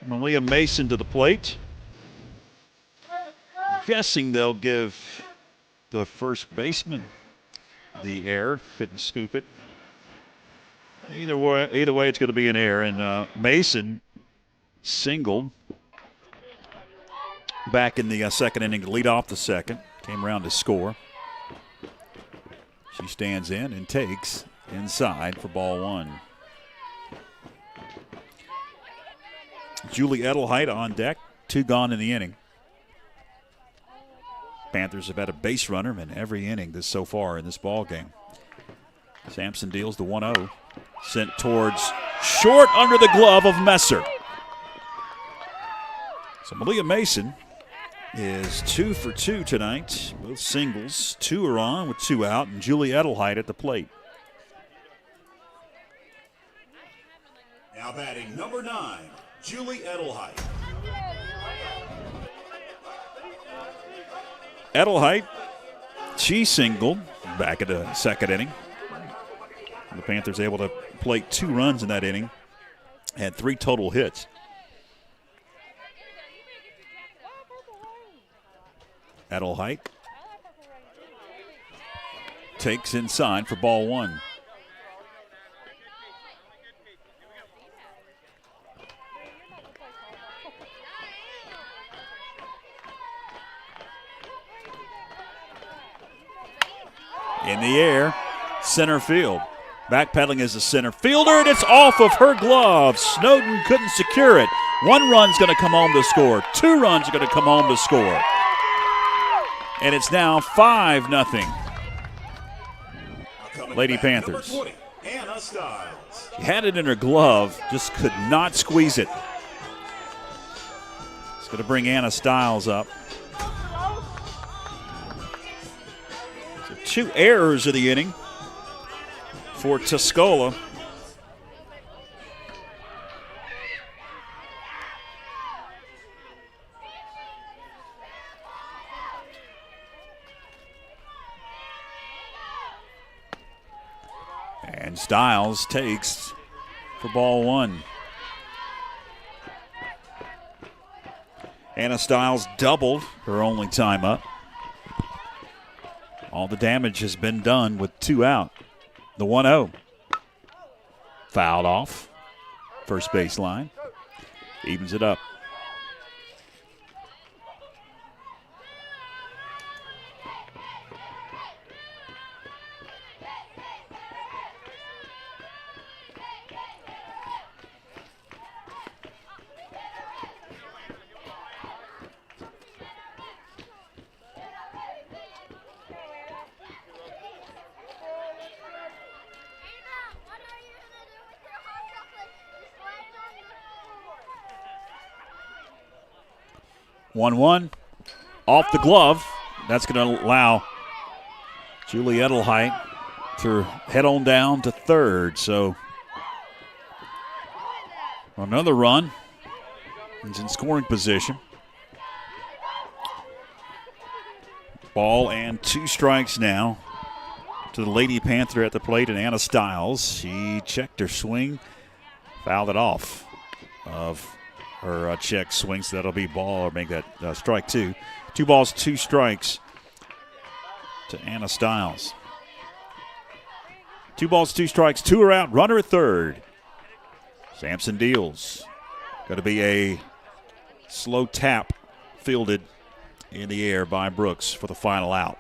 Malia Mason to the plate. Guessing they'll give the first baseman the error, fit and scoop it. Either way, it's going to be an error. And Mason singled back in the 2nd inning to lead off the 2nd. Came around to score. She stands in and takes inside for ball 1. Julie Edelheit on deck. 2 gone in the inning. Panthers have had a base runner in every inning so far in this ball game. Sampson deals the 1-0. Sent towards short under the glove of Messer. So Malia Mason is 2 for 2 tonight. Both singles. 2 are on with 2 out, and Julie Edelheit at the plate. Now batting number 9, Julie Edelheit. Edelheit, she singled back at the second inning. The Panthers able to plate 2 runs in that inning. Had 3 total hits. Edelheit takes inside for ball 1. In the air, center field. Backpedaling as a center fielder, and it's off of her glove. Snowden couldn't secure it. 1 run's going to come home to score. 2 runs are going to come home to score. And it's now 5-0. Lady Panthers. 20, Anna Stiles. She had it in her glove, just could not squeeze it. It's going to bring Anna Stiles up. So 2 errors of the inning for Tuscola. And Stiles takes for ball 1. Anna Stiles doubled her only time up. All the damage has been done with 2 out. The 1-0. Fouled off. First baseline. Evens it up. One off the glove. That's going to allow Julie Edelheit to head on down to third. So another run. He's in scoring position. Ball and 2 strikes now to the Lady Panther at the plate, and Anna Stiles. She checked her swing, fouled it off of her check swing, so that'll be ball, or make that strike 2. 2 balls, 2 strikes to Anna Stiles. 2 balls, 2 strikes, 2 are out, runner at third. Sampson deals. Going to be a slow tap fielded in the air by Brooks for the final out.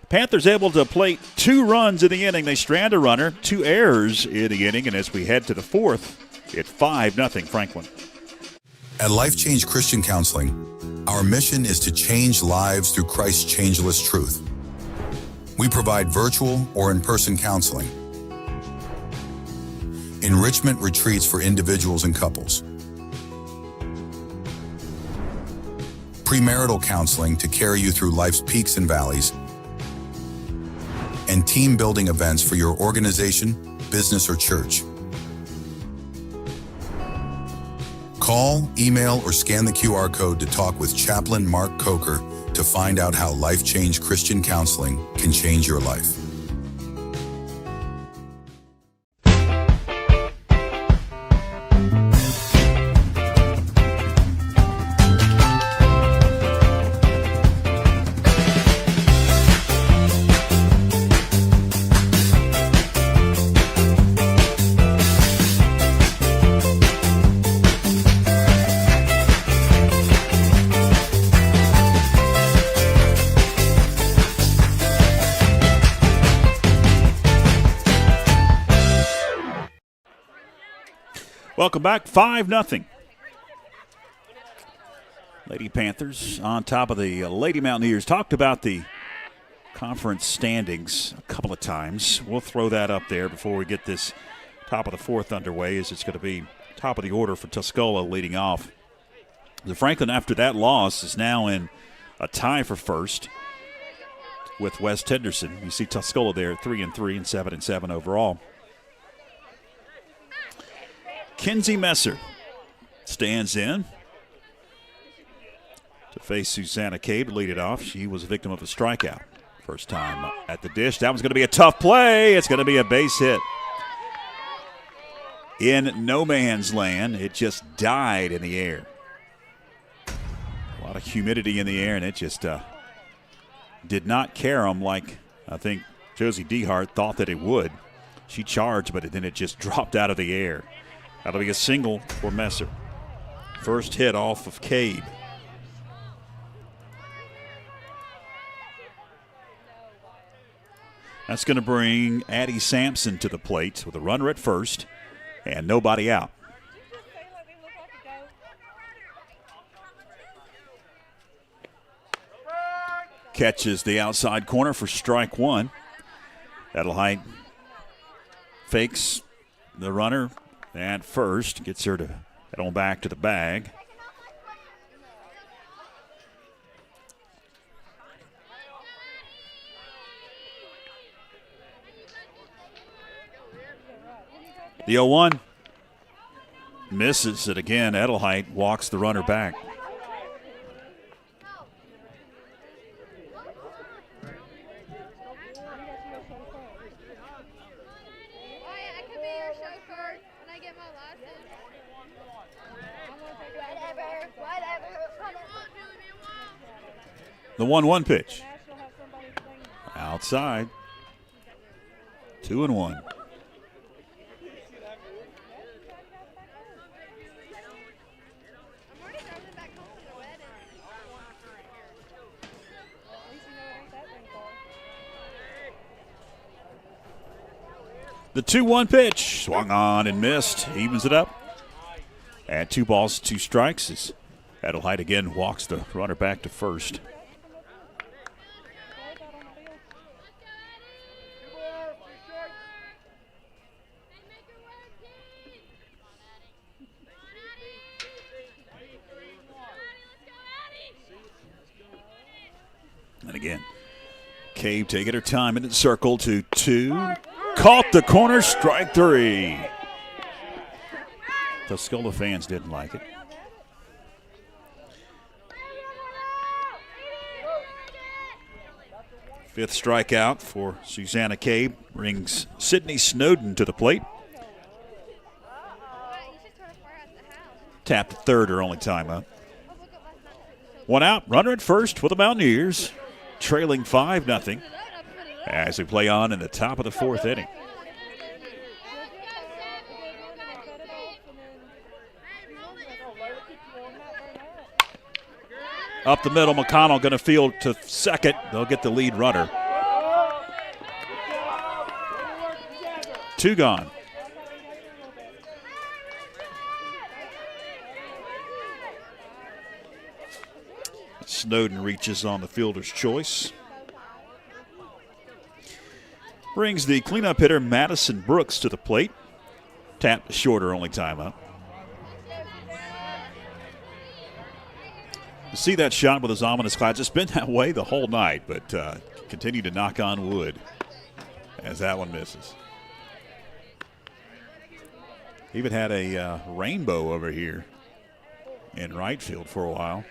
Panthers able to plate 2 runs in the inning. They strand a runner, 2 errors in the inning, and as we head to the 4th, it's 5-0 Franklin. At Life Change Christian Counseling, our mission is to change lives through Christ's changeless truth. We provide virtual or in-person counseling, enrichment retreats for individuals and couples, premarital counseling to carry you through life's peaks and valleys, and team-building events for your organization, business, or church. Call, email, or scan the QR code to talk with Chaplain Mark Coker to find out how Life Change Christian Counseling can change your life. Welcome back, 5-0. Lady Panthers on top of the Lady Mountaineers. Talked about the conference standings a couple of times. We'll throw that up there before we get this Top of the fourth underway as it's going to be top of the order for Tuscola leading off. The Franklin, after that loss, is now in a tie for first with West Henderson. You see Tuscola there at 3-3 and 7-7 overall. Kinsey Messer stands in to face Susanna Cabe to lead it off. She was a victim of a strikeout. First time at the dish. That was going to be a tough play. It's going to be a base hit. In no man's land, it just died in the air. A lot of humidity in the air, and it just did not care him like I think Josie Dehart thought that it would. She charged, but then it just dropped out of the air. That'll be a single for Messer. First hit off of Cabe. That's going to bring Addie Sampson to the plate with a runner at first and nobody out. Catches the outside corner for strike one. Edelheit fakes the runner at first, gets her to head on back to the bag. The 0-1 misses it again. Edelheit walks the runner back. The 1-1 pitch. Outside. 2-1. The 2-1 pitch. Swung on and missed. Evens it up. At 2 balls, 2 strikes as Edelheit again walks the runner back to first. And again, Cabe taking her time in the circle to 2. Caught the corner, strike 3. Tuscola fans didn't like it. Fifth strikeout for Susanna Cabe brings Sydney Snowden to the plate. Tapped at third, her only time up. 1 out, runner at first for the Mountaineers, trailing 5-0 as we play on in the top of the 4th inning. Up the middle, McConnell going to field to second. They'll get the lead runner. 2 gone. Snowden reaches on the fielder's choice. Brings the cleanup hitter Madison Brooks to the plate. Tapped shorter, only time up. You see that shot with his ominous clouds. It's been that way the whole night, but continue to knock on wood as that one misses. Even had a rainbow over here in right field for a while.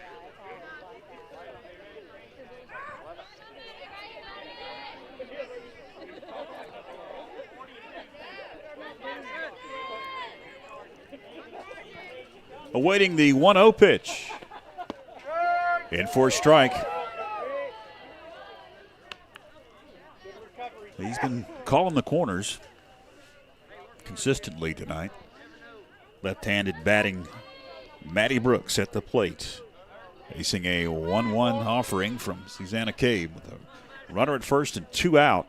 Awaiting the 1-0 pitch. In for a strike. He's been calling the corners consistently tonight. Left-handed batting Matty Brooks at the plate. Facing a 1-1 offering from Susanna Cabe with a runner at first and 2 out.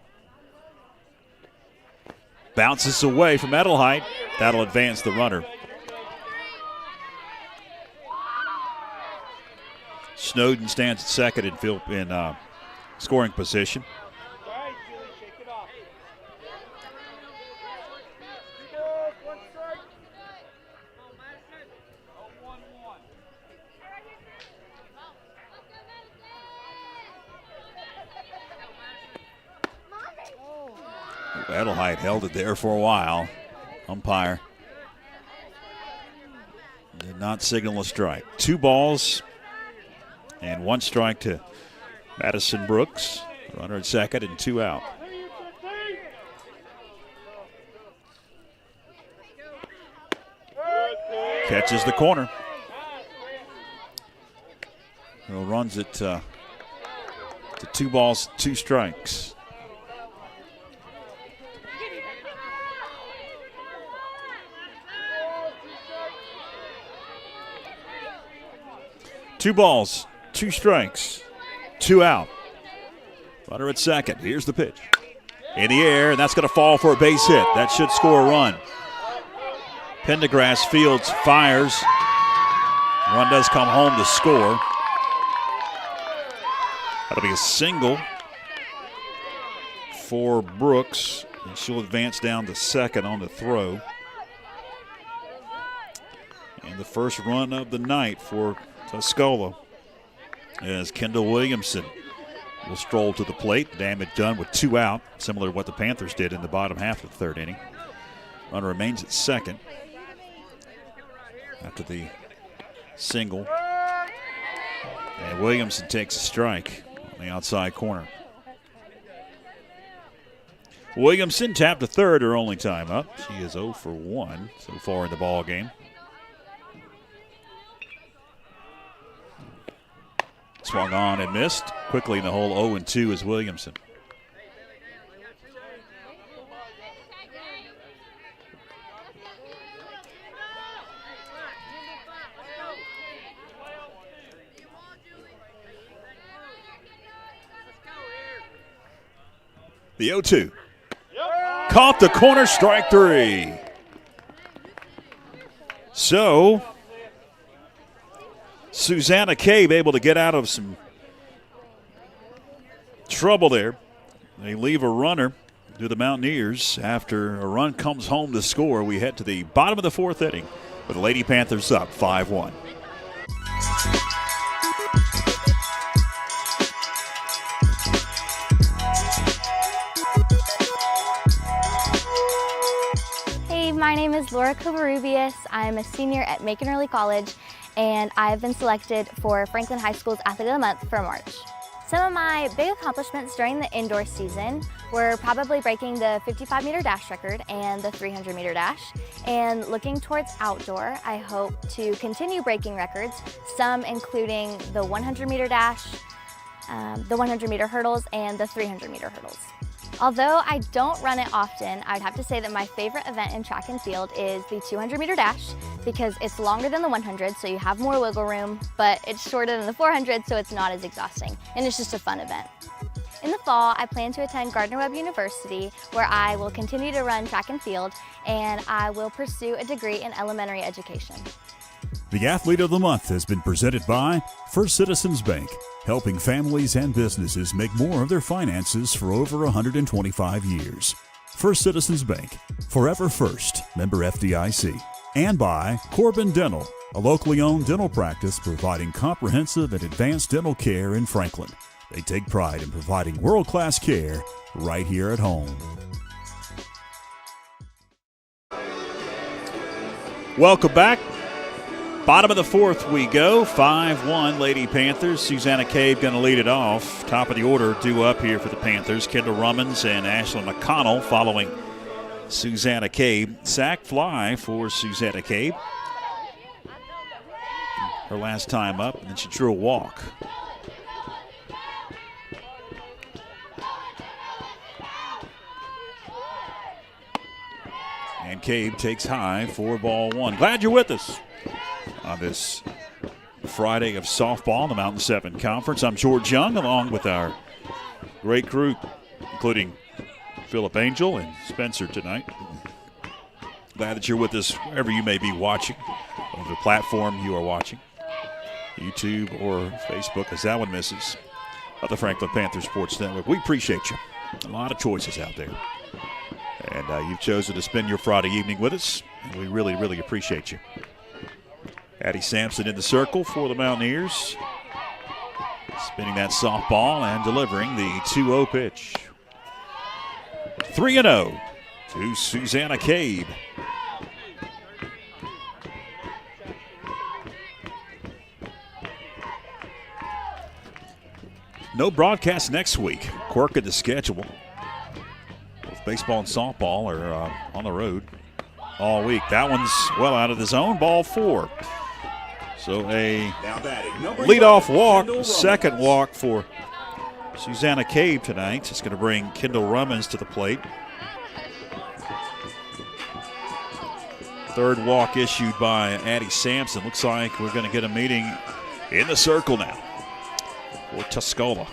Bounces away from Edelheit. That'll advance the runner. Snowden stands at second in scoring position. Edelheit held it there for a while. Umpire did not signal a strike. 2 balls and 1 strike to Madison Brooks. Runner at second and 2 out. Catches the corner. Hill runs it to 2 balls, 2 strikes. Two balls, 2 strikes, 2 out. Runner at second. Here's the pitch. In the air, and that's going to fall for a base hit. That should score a run. Pendergrass fields, fires. Run does come home to score. That'll be a single for Brooks, and she'll advance down to second on the throw. And the first run of the night for Tuscola as Kendall Williamson will stroll to the plate. Damage done with 2 out, similar to what the Panthers did in the bottom half of the 3rd inning. Runner remains at second after the single. And Williamson takes a strike on the outside corner. Williamson tapped to third, her only time up. She is 0 for 1 so far in the ball game. Swung on and missed. Quickly in the hole, 0-2 is Williamson. The 0-2. Caught the corner, strike 3. So, Susanna Cabe able to get out of some trouble there. They leave a runner to the Mountaineers after a run comes home to score. We head to the bottom of the 4th inning with the Lady Panthers up 5-1. Hey, my name is Laura Covarrubias. I'm a senior at Macon Early College, and I've been selected for Franklin High School's Athlete of the Month for March. Some of my big accomplishments during the indoor season were probably breaking the 55-meter dash record and the 300-meter dash. And looking towards outdoor, I hope to continue breaking records, some including the 100-meter dash, the 100-meter hurdles, and the 300-meter hurdles. Although I don't run it often, I'd have to say that my favorite event in track and field is the 200-meter dash because it's longer than the 100, so you have more wiggle room, but it's shorter than the 400, so it's not as exhausting, and it's just a fun event. In the fall, I plan to attend Gardner-Webb University, where I will continue to run track and field, and I will pursue a degree in elementary education. The Athlete of the Month has been presented by First Citizens Bank, helping families and businesses make more of their finances for over 125 years. First Citizens Bank, forever first, member FDIC. And by Corbin Dental, a locally owned dental practice providing comprehensive and advanced dental care in Franklin. They take pride in providing world-class care right here at home. Welcome back. Bottom of the 4th we go. 5-1 Lady Panthers. Susanna Cabe going to lead it off. Top of the order due up here for the Panthers. Kendall Rummins and Ashlyn McConnell following Susanna Cabe. Sack fly for Susanna Cabe. Her last time up, and then she drew a walk. And Cabe takes high for ball 1. Glad you're with us on this Friday of softball in the Mountain 7 Conference. I'm George Young, along with our great crew, including Philip Angel and Spencer tonight. Glad that you're with us wherever you may be watching, on the platform you are watching, YouTube or Facebook, as that one misses, of the Franklin Panthers Sports Network. We appreciate you. A lot of choices out there. And you've chosen to spend your Friday evening with us, and we really, really appreciate you. Addie Sampson in the circle for the Mountaineers. Spinning that softball and delivering the 2-0 pitch. 3-0 to Susanna Cabe. No broadcast next week. Quirk of the schedule. Both baseball and softball are on the road all week. That one's well out of the zone. Ball 4. So a leadoff walk, second walk for Susanna Cabe tonight. It's going to bring Kendall Rummins to the plate. Third walk issued by Addie Sampson. Looks like we're going to get a meeting in the circle now for Tuscola.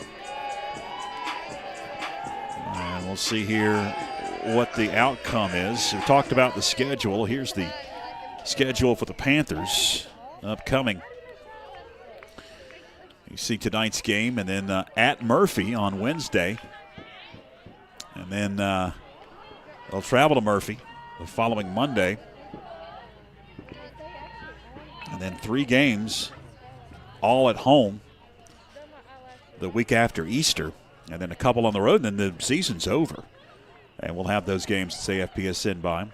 And we'll see here what the outcome is. We talked about the schedule. Here's the schedule for the Panthers upcoming. You see tonight's game, and then at Murphy on Wednesday. And then they'll travel to Murphy the following Monday. And then 3 games all at home the week after Easter, and then a couple on the road, and then the season's over. And we'll have those games at AFPSN by.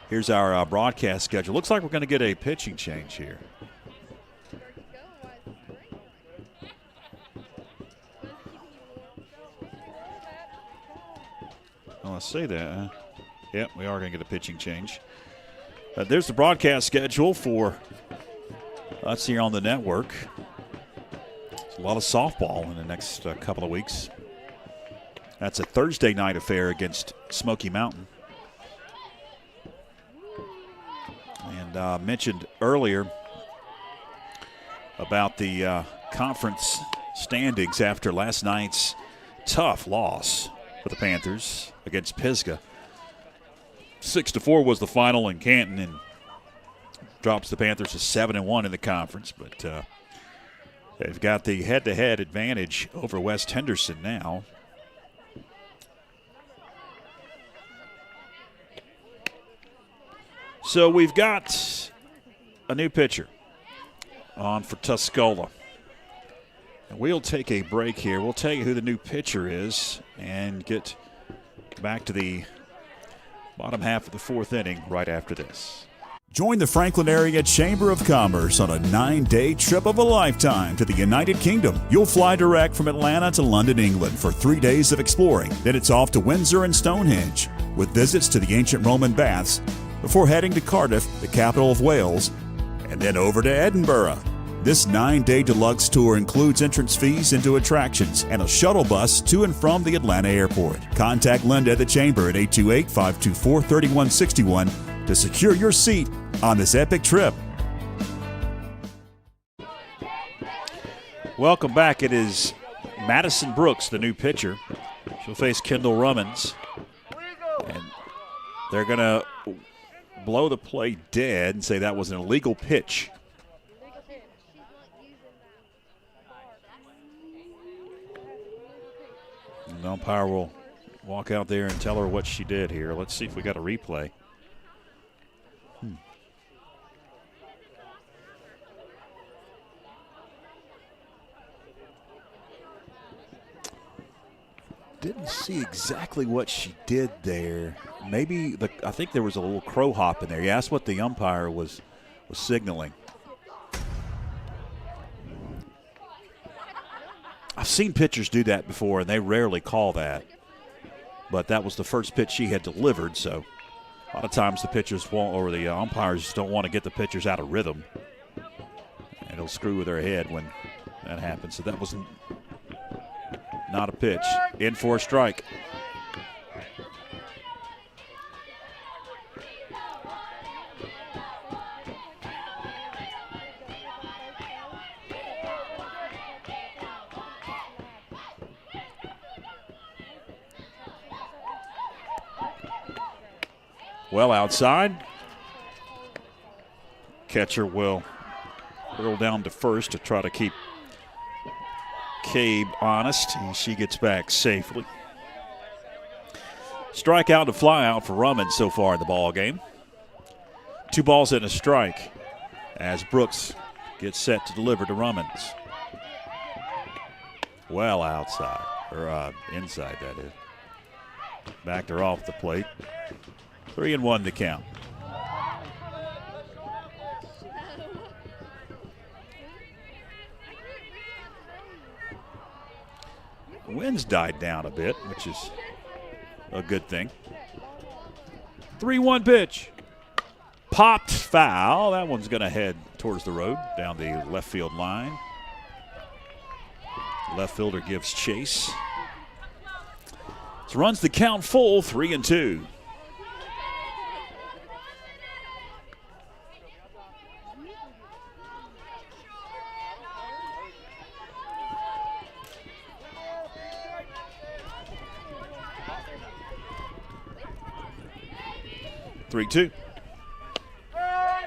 Here's our broadcast schedule. Looks like we're going to get a pitching change here. Well, I say that. Yep, we are going to get a pitching change. There's the broadcast schedule for us here on the network. There's a lot of softball in the next couple of weeks. That's a Thursday night affair against Smoky Mountain. And mentioned earlier about the conference standings after last night's tough loss for the Panthers against Pisgah. 6-4 was the final in Canton, and drops the Panthers to 7-1 in the conference. But they've got the head-to-head advantage over West Henderson now. So we've got a new pitcher on for Tuscola. And we'll take a break here. We'll tell you who the new pitcher is and get back to the bottom half of the 4th inning right after this. Join the Franklin Area Chamber of Commerce on a 9-day trip of a lifetime to the United Kingdom. You'll fly direct from Atlanta to London, England for 3 days of exploring. Then it's off to Windsor and Stonehenge with visits to the ancient Roman baths before heading to Cardiff, the capital of Wales, and then over to Edinburgh. This 9-day deluxe tour includes entrance fees into attractions and a shuttle bus to and from the Atlanta airport. Contact Linda at the Chamber at 828-524-3161 to secure your seat on this epic trip. Welcome back. It is Madison Brooks, the new pitcher. She'll face Kendall Rummins. And they're going to blow the play dead and say that was an illegal pitch. And the umpire will walk out there and tell her what she did here. Let's see if we got a replay. Didn't see exactly what she did there. Maybe I think there was a little crow hop in there. Yeah, that's what the umpire was signaling. I've seen pitchers do that before, and they rarely call that. But that was the first pitch she had delivered, so a lot of times the pitchers won't, or the umpires don't want to get the pitchers out of rhythm. And it'll screw with their head when that happens. So that was not a pitch. In for a strike. Well outside. Catcher will hurl down to first to try to keep Cabe honest. She gets back safely. Strikeout to fly out for Rummins so far in the ball game. 2 balls and a strike as Brooks gets set to deliver to Rummins. Well outside, or inside that is. Backed her off the plate. 3-1 to count. Wind's died down a bit, which is a good thing. 3-1 pitch. Popped foul. That one's going to head towards the road down the left field line. Left fielder gives chase. So runs the count full, 3-2.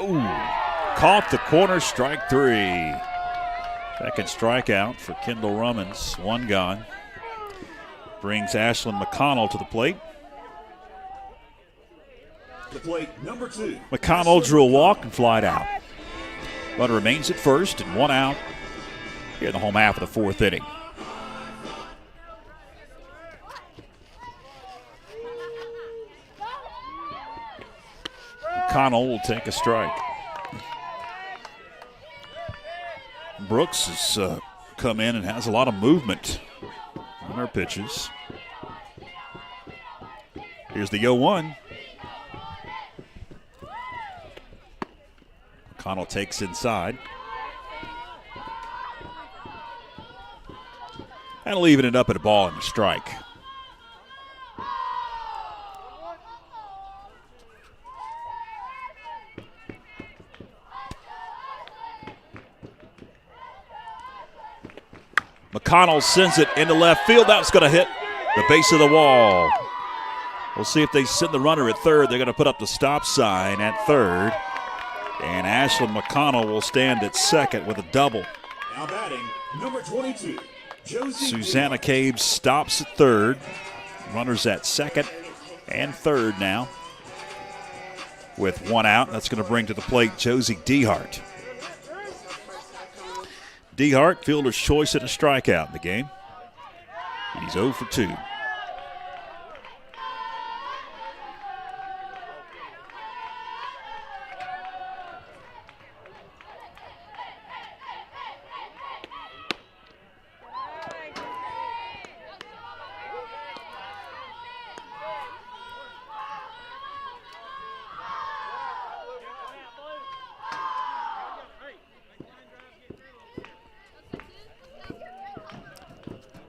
Ooh, caught the corner, strike 3. Second strikeout for Kendall Rummins, 1 gone. Brings Ashlyn McConnell to the plate. The plate, number 2. McConnell drew a walk and flied out. Runner remains at first and 1 out here in the home half of the 4th inning. McConnell will take a strike. Brooks has come in and has a lot of movement on her pitches. Here's the 0-1. McConnell takes inside. And leaving it up at a ball and a strike. McConnell sends it into left field. That's going to hit the base of the wall. We'll see if they send the runner at third. They're going to put up the stop sign at third. And Ashlyn McConnell will stand at second with a double. Now batting, number 22, Josie Susanna Cabes stops at third. Runners at second and third now. With 1 out, that's going to bring to the plate Josie Dehart. Dehart, fielder's choice and a strikeout in the game. He's 0 for 2.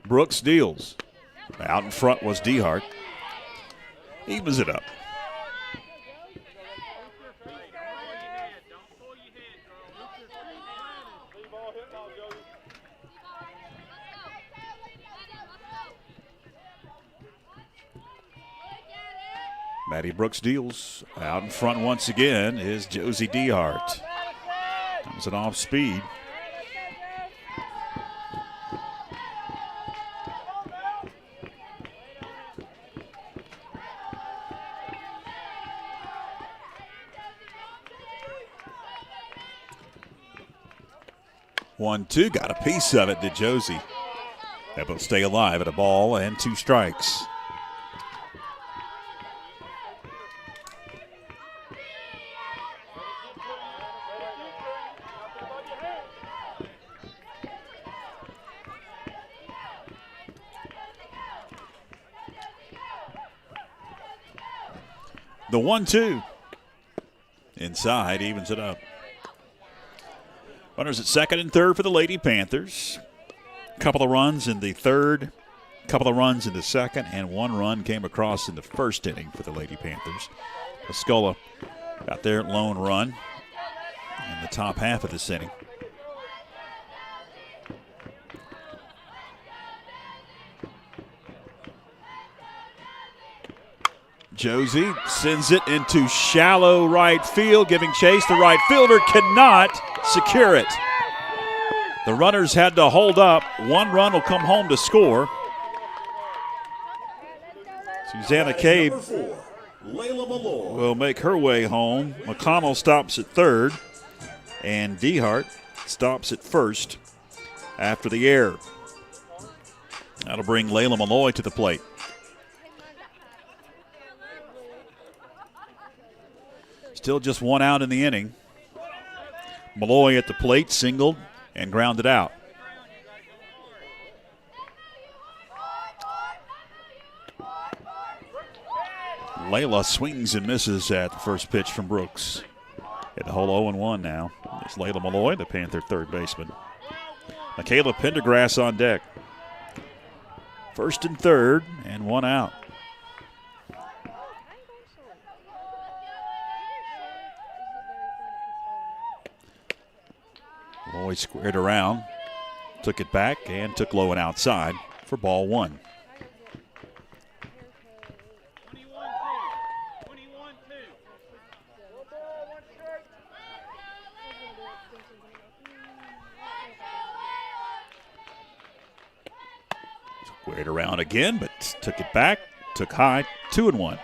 Brooks deals. Out in front was Dehart. Evens it up. Maddie Brooks deals. Out in front once again is Josie Dehart. Comes it off speed. One, two, got a piece of it, did Josie. Able to stay alive at a ball and 2 strikes. The 1-2. Inside, evens it up. Runners at second and third for the Lady Panthers. A couple of runs in the third, a couple of runs in the second, and 1 run came across in the first inning for the Lady Panthers. Tuscola got their lone run in the top half of this inning. Josie sends it into shallow right field, giving chase. The right fielder cannot secure it. The runners had to hold up. 1 run will come home to score. Susanna Cabe will make her way home. McConnell stops at third, and Dehart stops at first after the error. That'll bring Layla Malloy to the plate. Still just one out in the inning. Malloy at the plate, singled and grounded out. Layla swings and misses at the first pitch from Brooks. At the whole 0-1 now. It's Layla Malloy, the Panther third baseman. Michaela Pendergrass on deck. First and third, and one out. Malloy squared around, took it back, and took low and outside for ball one. Squared around again, but took it back, took high, 2-1.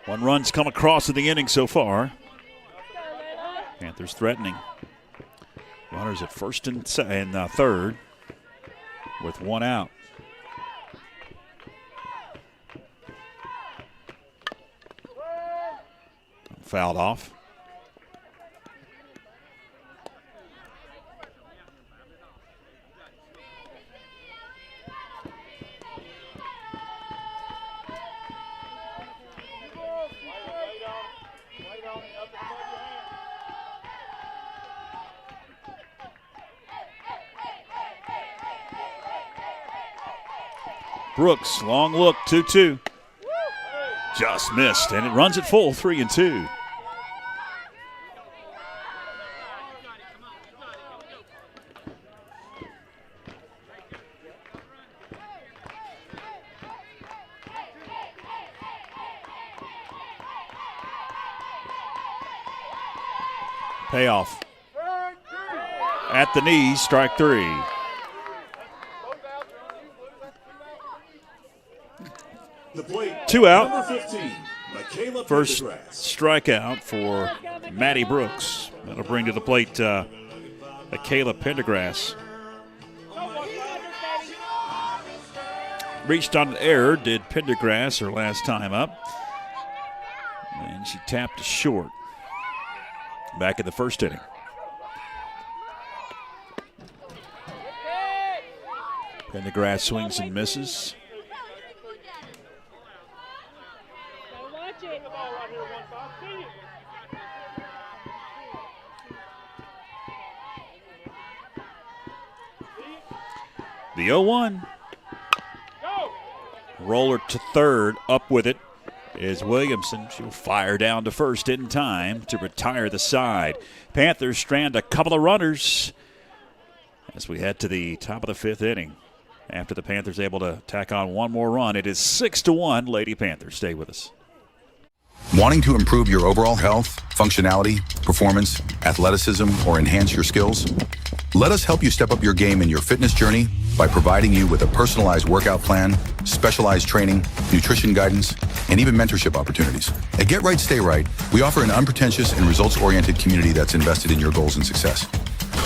One run's come across in the inning so far. Panthers threatening. Runners at first and third with one out. Fouled off. Brooks, long look, 2-2. Just missed, and it runs it full, 3-2. Payoff. At the knees, strike three. Two out. Number 15, Michaela First Pendergrass. strikeout for Maddie Brooks. That'll bring to the plate Michaela Pendergrass. Reached on an error, did Pendergrass her last time up. And she tapped short back in the first inning. Pendergrass swings and misses. The 0-1. Roller to third, up with it is Williamson. She'll fire down to first in time to retire the side. Panthers strand a couple of runners as we head to the top of the fifth inning. After the Panthers able to tack on one more run, it is 6-1 Lady Panthers. Stay with us. Wanting to improve your overall health, functionality, performance, athleticism, or enhance your skills? Let us help you step up your game in your fitness journey by providing you with a personalized workout plan, specialized training, nutrition guidance, and even mentorship opportunities. At Get Right, Stay Right, we offer an unpretentious and results-oriented community that's invested in your goals and success.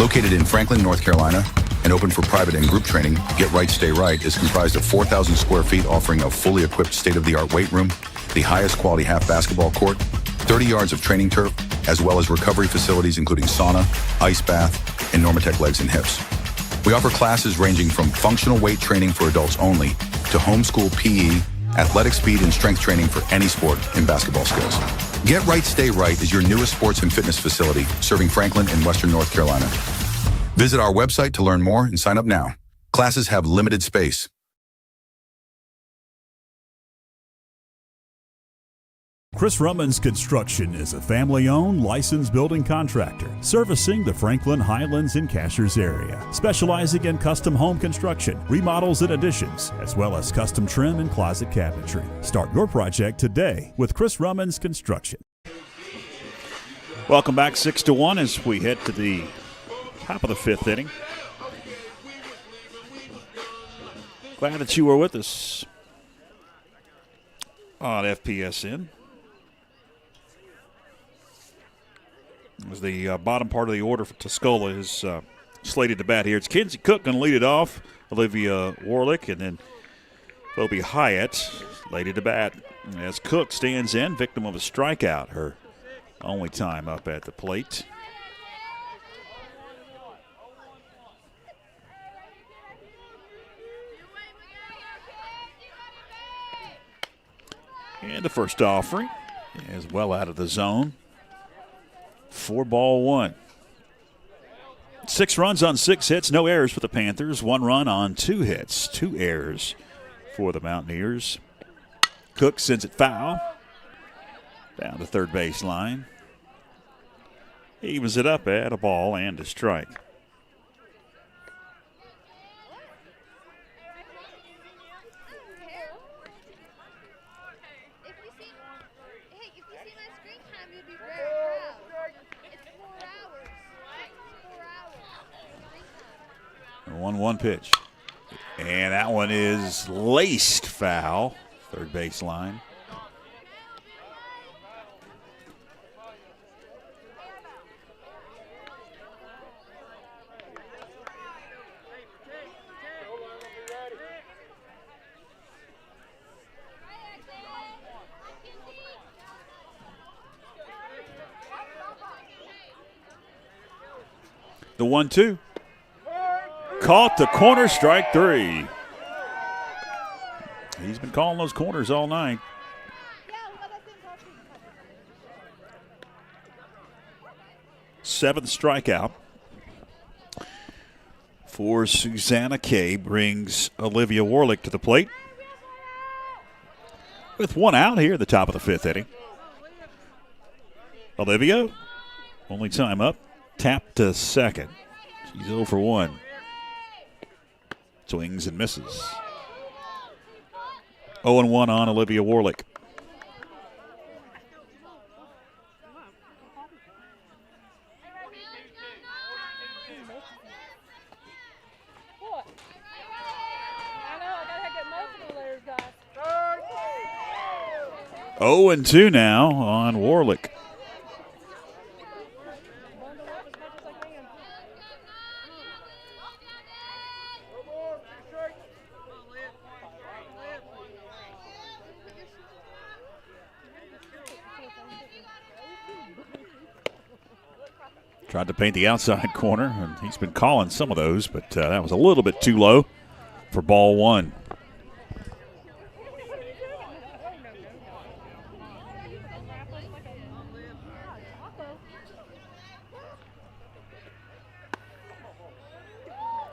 Located in Franklin, North Carolina, and open for private and group training, Get Right, Stay Right is comprised of 4,000 square feet offering a fully equipped state-of-the-art weight room, the highest quality half basketball court, 30 yards of training turf, as well as recovery facilities including sauna, ice bath, and Normatec legs and hips. We offer classes ranging from functional weight training for adults only to homeschool PE, athletic speed and strength training for any sport and basketball skills. Get Right, Stay Right is your newest sports and fitness facility serving Franklin and Western North Carolina. Visit our website to learn more and sign up now. Classes have limited space. Chris Rummans Construction is a family-owned, licensed building contractor servicing the Franklin, Highlands, and Cashers area, specializing in custom home construction, remodels and additions, as well as custom trim and closet cabinetry. Start your project today with Chris Rummans Construction. Welcome back, 6-1 as we head to the top of the fifth inning. Glad that you were with us on FPSN. As the bottom part of the order for Tuscola is slated to bat here. It's Kenzie Cook going to lead it off, Olivia Warlick, and then Phoebe Hyatt lady to bat as Cook stands in, victim of a strikeout, her only time up at the plate. And the first offering is well out of the zone. 4-1. 6 runs on 6 hits, no errors for the Panthers. 1 run on 2 hits, 2 errors for the Mountaineers. Cook sends it foul down the third base line. Evens it up at a ball and a strike. A 1-1 pitch. And that one is laced foul. Third base line. The 1-2. Caught the corner, strike 3. He's been calling those corners all night. Seventh strikeout for Susanna Kay brings Olivia Warlick to the plate. With 1 out here at the top of the 5th inning. Olivia, only time up, tapped to second. She's 0 for 1. Swings and misses. 0-1 on Olivia Warlick. Oh, and 2 now on Warlick. Tried to paint the outside corner, and he's been calling some of those, but that was a little bit too low for ball 1.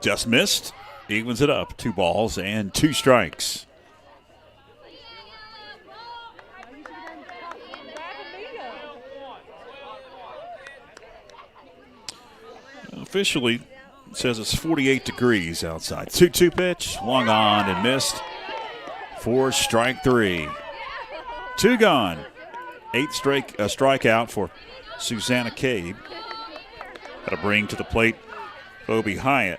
Just missed. Evens it up. 2 balls and 2 strikes. Officially, it says it's 48 degrees outside. 2-2 pitch, swung on and missed for strike 3. 2 gone. 8 strikeout for Susanna Cade. Got to bring to the plate Phoebe Hyatt.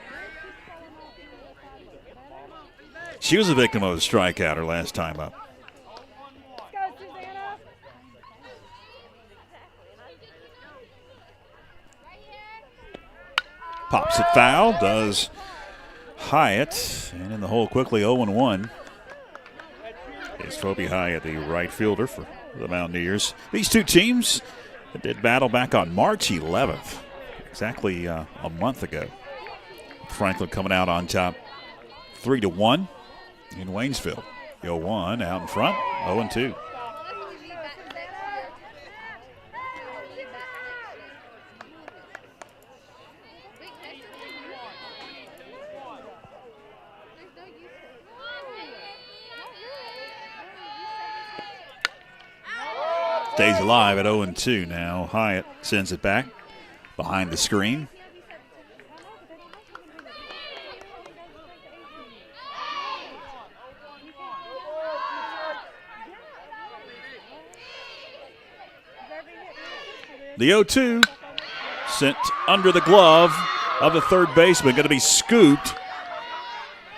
She was a victim of a strikeout her last time up. Pops it foul, does Hyatt. And in the hole quickly, 0-1. Is Phoebe Hyatt, the right fielder for the Mountaineers. These two teams did battle back on March 11th, exactly a month ago. Franklin coming out on top 3-1 in Waynesville. The 0-1 out in front, 0-2. Stays alive at 0-2 now. Hyatt sends it back behind the screen. The 0-2 sent under the glove of the third baseman. Going to be scooped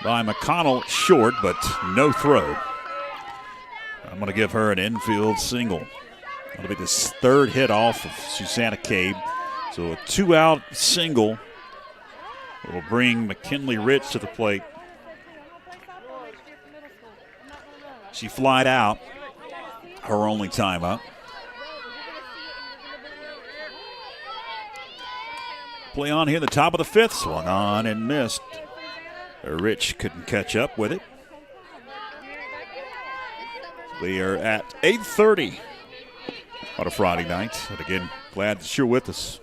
by McConnell short, but no throw. I'm going to give her an infield single. That'll be the third hit off of Susanna Cade. So a 2-out single will bring McKinley Rich to the plate. She flied out. Her only time up. Play on here, the top of the fifth. Swung on and missed. Rich couldn't catch up with it. We are at 8:30 on a Friday night. And again, glad that you're with us.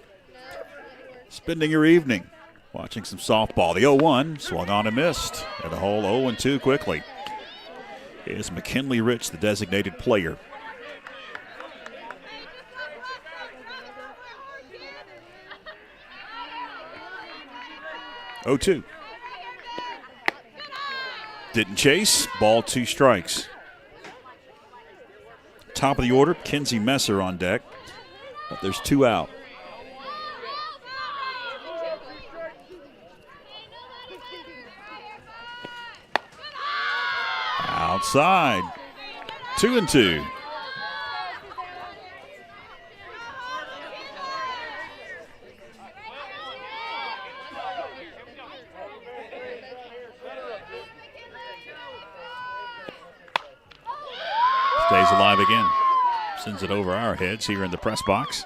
Spending your evening watching some softball. The 0-1 swung on and missed. And the whole 0-2 quickly. Is McKinley Rich the designated player? Oh, 2. Didn't chase. Ball, 2 strikes. Top of the order, Kenzie Messer on deck. But there's 2 out. Outside. 2-2. Stays alive again. Sends it over our heads here in the press box.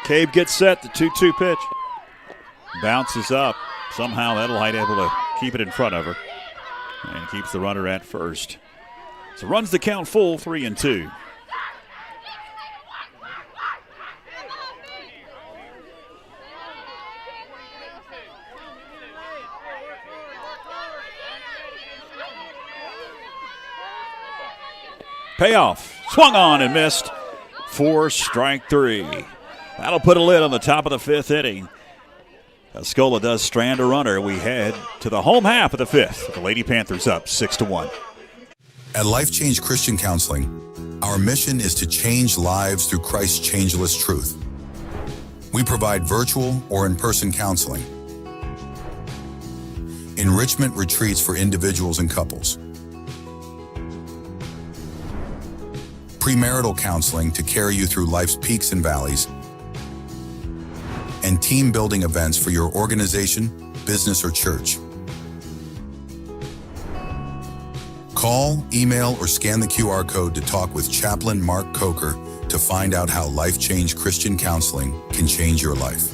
Cabe gets set, the 2-2 pitch. Bounces up. Somehow Edelheit able to keep it in front of her. And keeps the runner at first. So runs the count full, 3-2. Payoff. Swung on and missed. 4 strike 3. That'll put a lid on the top of the 5th inning. Tuscola does strand a runner. We head to the home half of the 5th. The Lady Panthers up 6-1. At Life Change Christian Counseling, our mission is to change lives through Christ's changeless truth. We provide virtual or in-person counseling, enrichment retreats for individuals and couples, premarital counseling to carry you through life's peaks and valleys, and team-building events for your organization, business, or church. Call, email, or scan the QR code to talk with Chaplain Mark Coker to find out how Life Change Christian Counseling can change your life.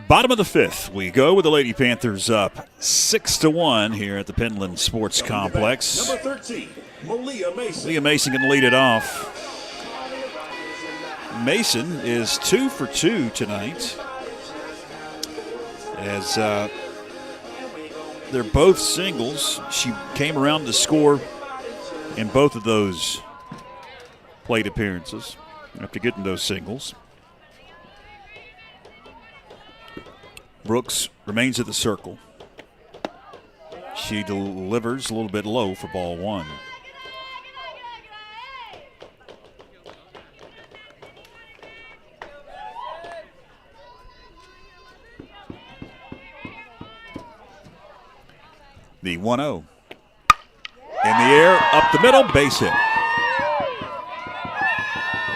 Bottom of the 5th, we go with the Lady Panthers up 6-1 here at the Penland Sports Complex. Number 13, Malia Mason. Leah Mason going to lead it off. Mason is 2 for 2 tonight, as they're both singles. She came around to score in both of those plate appearances after getting those singles. Brooks remains at the circle. She delivers a little bit low for ball 1. The 1-0. In the air, up the middle, base hit.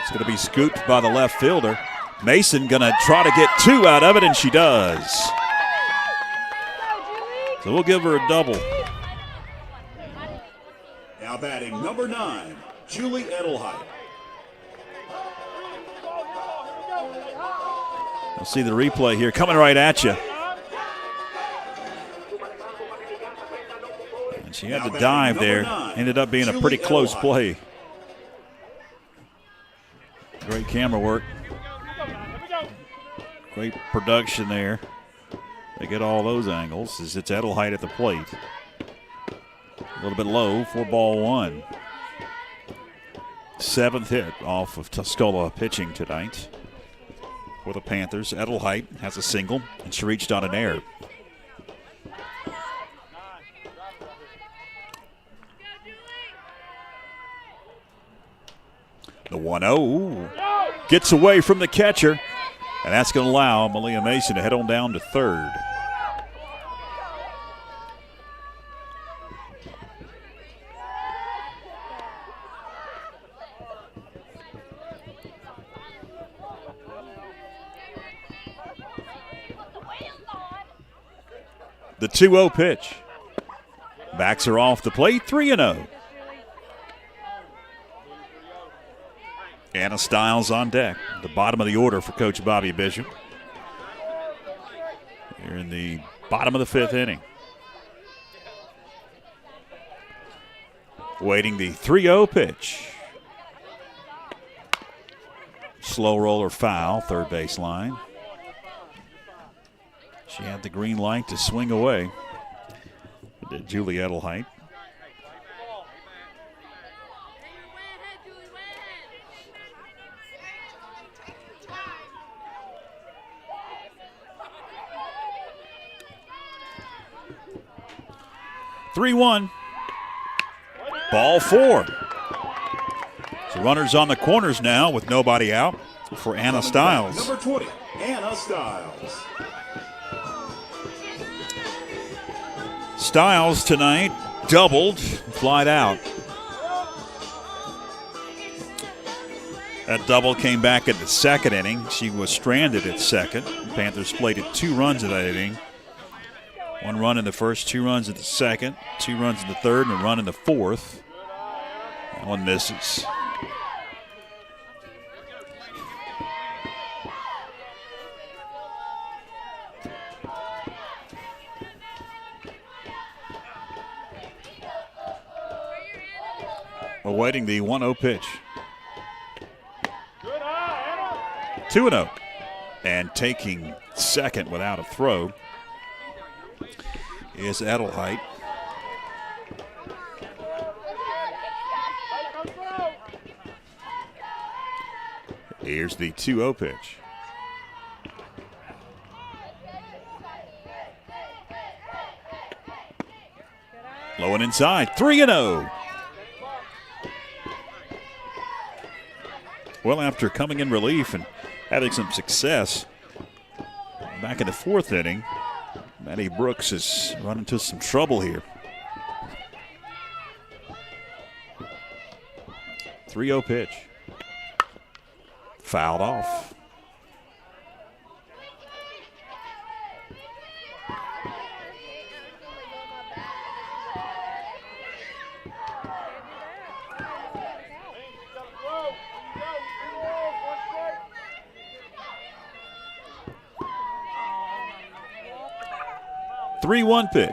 It's going to be scooped by the left fielder. Mason going to try to get 2 out of it, and she does. So we'll give her a double. Now batting number 9, Julie Edelheit. You'll see the replay here coming right at you. And she had to dive there. Ended up being a pretty close play. Great camera work. Great production there. They get all those angles as it's Edelheit at the plate. A little bit low for ball one. 7th hit off of Tuscola pitching tonight. For the Panthers, Edelheit has a single, and she reached on an error. The 1-0 gets away from the catcher, and that's going to allow Malia Mason to head on down to third. The 2-0 pitch. Backs her off the plate, 3-0. Anna Stiles on deck, the bottom of the order for Coach Bobby Bishop. Here in the bottom of the 5th inning. Waiting the 3-0 pitch. Slow roller foul, third base line. She had the green light to swing away. Did Julie Edelheit. Three-1. Ball 4. So runners on the corners now with nobody out for Anna Stiles. Number 20, Anna Stiles. Stiles tonight doubled, flied out. That double came back at the 2nd inning. She was stranded at 2nd. Panthers plated 2 runs in that inning. 1 run in the 1st, 2 runs in the 2nd, 2 runs in the 3rd, and a run in the 4th. That one misses. Awaiting the 1-0 pitch. 2-0. And taking second without a throw is Edelheit. Here's the 2-0 pitch. Low and inside, 3-0. Well, after coming in relief and having some success back in the 4th inning, Maddie Brooks has run into some trouble here. 3-0 pitch. Fouled off. Three-one pitch.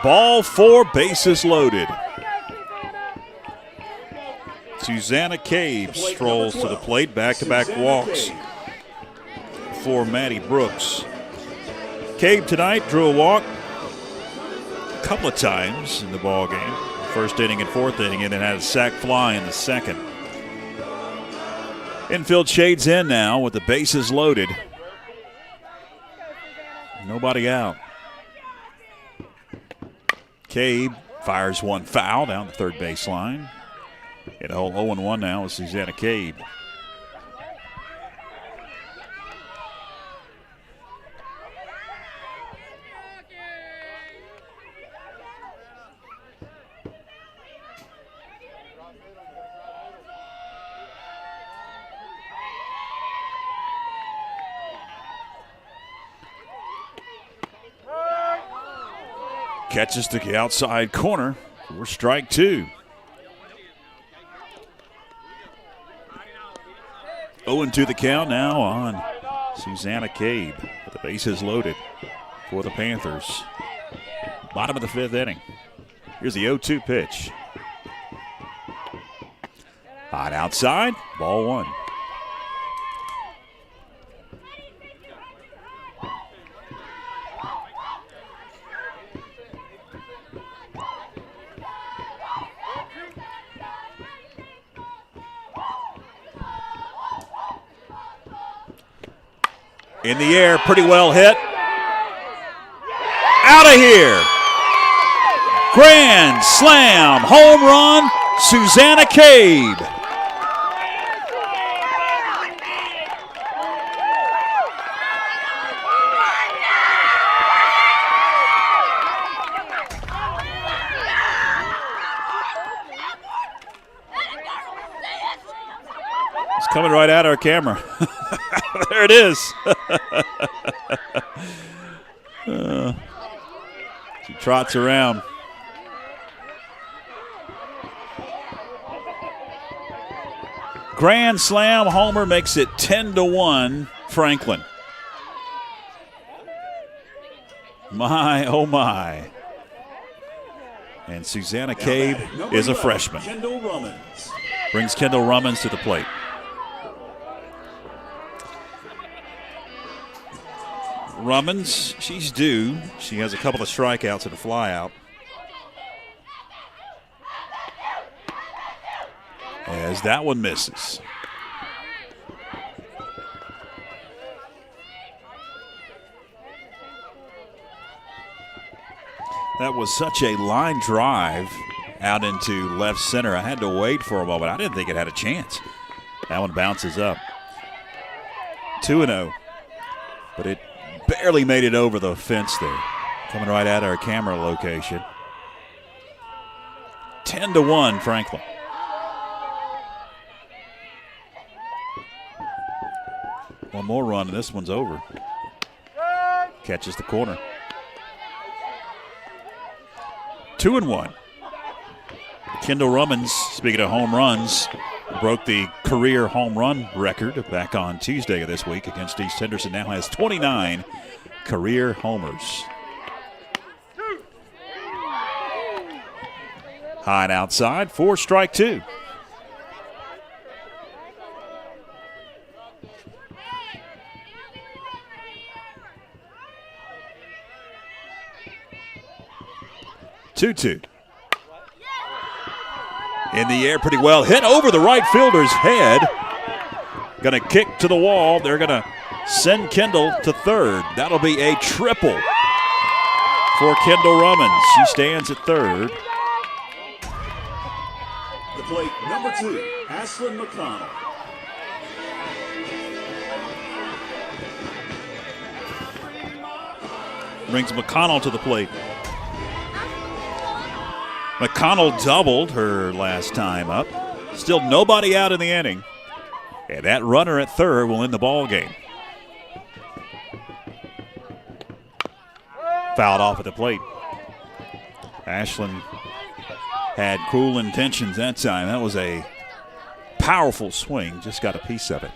Ball 4, bases loaded. Susanna Cabe strolls to the plate, back-to-back walks for Maddie Brooks. Cabe tonight drew a walk a couple of times in the ball game. 1st inning and 4th inning, and then had a sac fly in the 2nd. Infield shades in now with the bases loaded. Nobody out. Cabe fires one foul down the 3rd base line. Hit a whole 0-1 now with Susanna Cabe. Catches the outside corner for strike 2. 0-2 the count now on Susanna Cabe. The bases loaded for the Panthers. Bottom of the 5th inning. Here's the 0-2 pitch. Hot outside, ball 1. In the air, pretty well hit. Out of here. Grand slam, home run, Susanna Cabe. It's coming right at our camera. There it is. She trots around. Grand slam homer makes it 10-1 Franklin. My, oh my. And Susanna Cabe is a freshman. Brings Kendall Rummins to the plate. Rummins, she's due. She has a couple of strikeouts and a flyout. As that one misses. That was such a line drive out into left center. I had to wait for a moment. I didn't think it had a chance. That one bounces up. 2-0. But it barely made it over the fence there. Coming right at our camera location. 10-1 Franklin. One more run and this one's over. Catches the corner. 2-1. Kendall Rummins, speaking of home runs, broke the career home run record back on Tuesday of this week against East Henderson. Now has 29 career homers. High and outside, 4 strike 2. In the air, pretty well hit over the right fielder's head. Going to kick to the wall. They're going to send Kendall to third. That'll be a triple for Kendall Rummins. She stands at third. The plate, number 2, Ashlyn McConnell. Brings McConnell to the plate. McConnell doubled her last time up. Still nobody out in the inning. And that runner at third will end the ball game. Fouled off at the plate. Ashlyn had cruel intentions that time. That was a powerful swing. Just got a piece of it.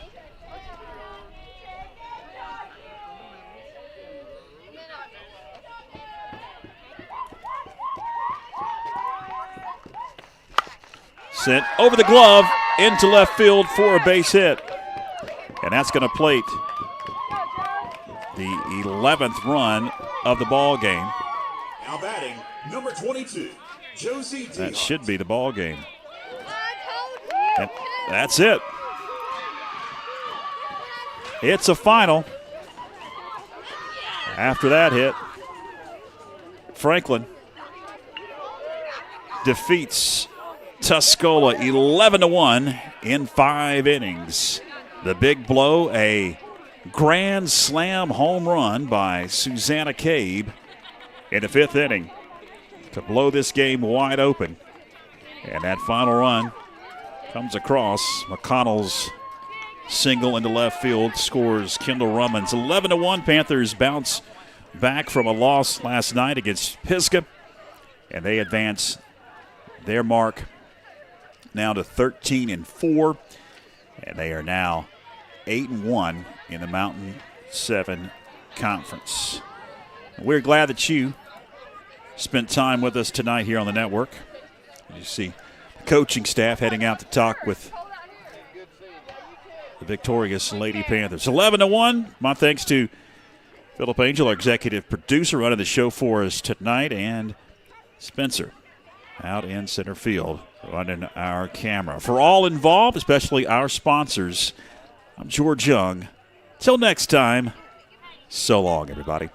Sent over the glove into left field for a base hit. And that's going to plate the 11th run of the ball game. Now batting, number 22, Josie Dion. That should be the ball game. And that's it. It's a final. After that hit, Franklin defeats Tuscola 11-1 in 5 innings. The big blow, a grand slam home run by Susanna Cabe in the 5th inning to blow this game wide open. And that final run comes across. McConnell's single into left field scores Kendall Rummins. 11-1 Panthers bounce back from a loss last night against Pisgah, and they advance their mark now to 13-4, and they are now 8-1 in the Mountain 7 Conference. We're glad that you spent time with us tonight here on the network. You see the coaching staff heading out to talk with the victorious Lady Panthers. 11-1. My thanks to Philip Angel, our executive producer, running the show for us tonight, and Spencer out in center field running our camera. For all involved, especially our sponsors, I'm George Young. Till next time, so long, everybody.